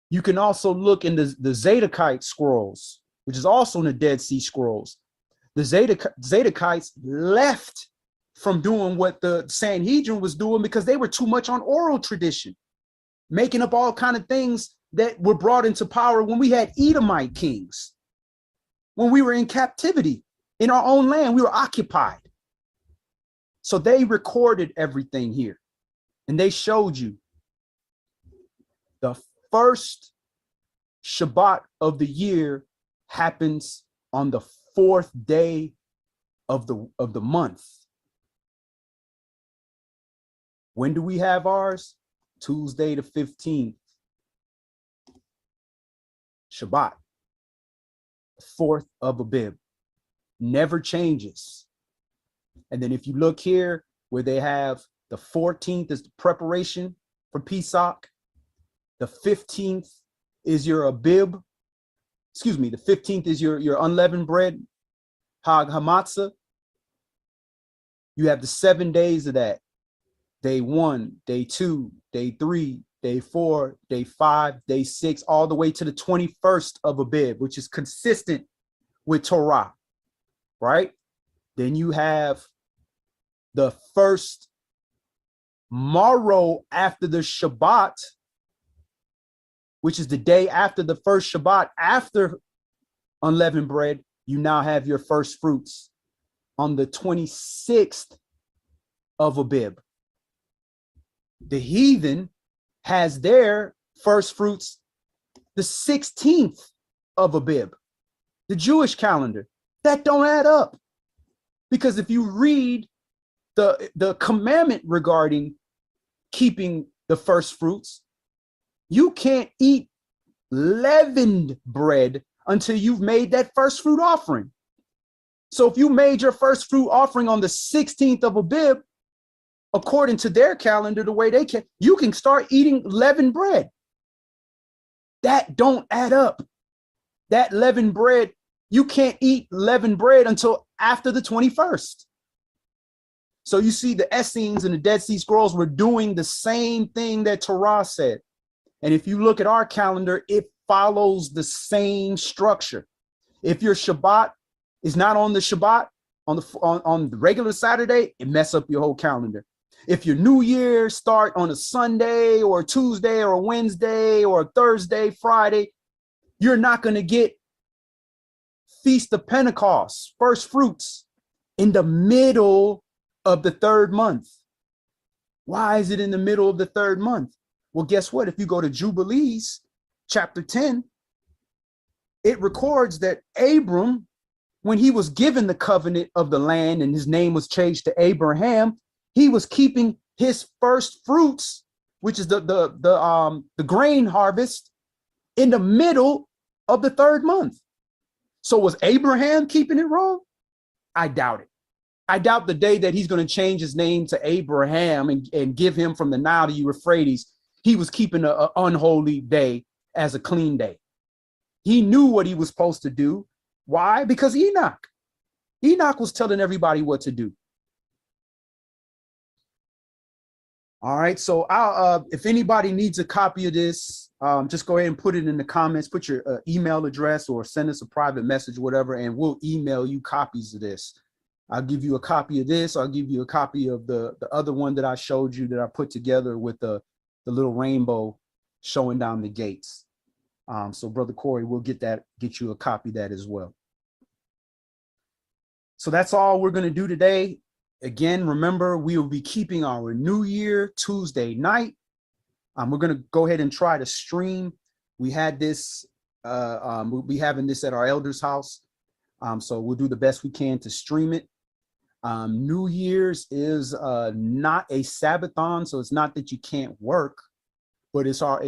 You can also look in the Zadokite scrolls, which is also in the Dead Sea Scrolls. The Zadokites left from doing what the Sanhedrin was doing because they were too much on oral tradition, making up all kind of things that were brought into power when we had Edomite kings, when we were in captivity in our own land, we were occupied. So they recorded everything here and they showed you the first Shabbat of the year happens on the 4th day of the month. When do we have ours? Tuesday the 15th. Shabbat, 4th of Abib, never changes. And then if you look here where they have the 14th is the preparation for Pesach, the 15th is your Abib, excuse me, the 15th is your unleavened bread, Hag Hamatzah. You have the 7 days of that. Day 1, day 2, day 3, day 4, day 5, day 6, all the way to the 21st of Abib, which is consistent with Torah, right? Then you have the first morrow after the Shabbat, which is the day after the first Shabbat, after unleavened bread. You now have your first fruits on the 26th of Abib. The heathen has their first fruits the 16th of Abib, the Jewish calendar. That don't add up. Because if you read the commandment regarding keeping the first fruits, you can't eat leavened bread until you've made that first fruit offering. So if you made your first fruit offering on the 16th of Abib, according to their calendar, the way they can, you can start eating leavened bread. That don't add up. That leavened bread, you can't eat leavened bread until after the 21st. So you see the Essenes and the Dead Sea Scrolls were doing the same thing that Torah said. And if you look at our calendar, it follows the same structure. If your Shabbat is not on the Shabbat, on the regular Saturday, it mess up your whole calendar. If your New Year start on a Sunday or a Tuesday or a Wednesday or a Thursday, Friday, you're not going to get Feast of Pentecost, first fruits, in the middle of the 3rd month. Why is it in the middle of the 3rd month? Well, guess what? If you go to Jubilees, chapter 10, it records that Abram, when he was given the covenant of the land and his name was changed to Abraham, he was keeping his first fruits, which is the grain harvest, in the middle of the 3rd month. So was Abraham keeping it wrong? I doubt it. I doubt the day that he's going to change his name to Abraham and give him from the Nile to Euphrates, he was keeping an unholy day as a clean day. He knew what he was supposed to do. Why? Because Enoch was telling everybody what to do. All right, so if anybody needs a copy of this, just go ahead and put it in the comments, put your email address or send us a private message, whatever, and we'll email you copies of this. I'll give you a copy of this. I'll give you a copy of the other one that I showed you that I put together with the little rainbow showing down the gates. So Brother Corey, we'll get you a copy of that as well. So that's all we're going to do today. Again, remember, we will be keeping our New Year Tuesday night. We're going to go ahead and try to stream. We had this, we'll be having this at our elder's house. So we'll do the best we can to stream it. New Year's is not a Sabbathon, so it's not that you can't work, but it's our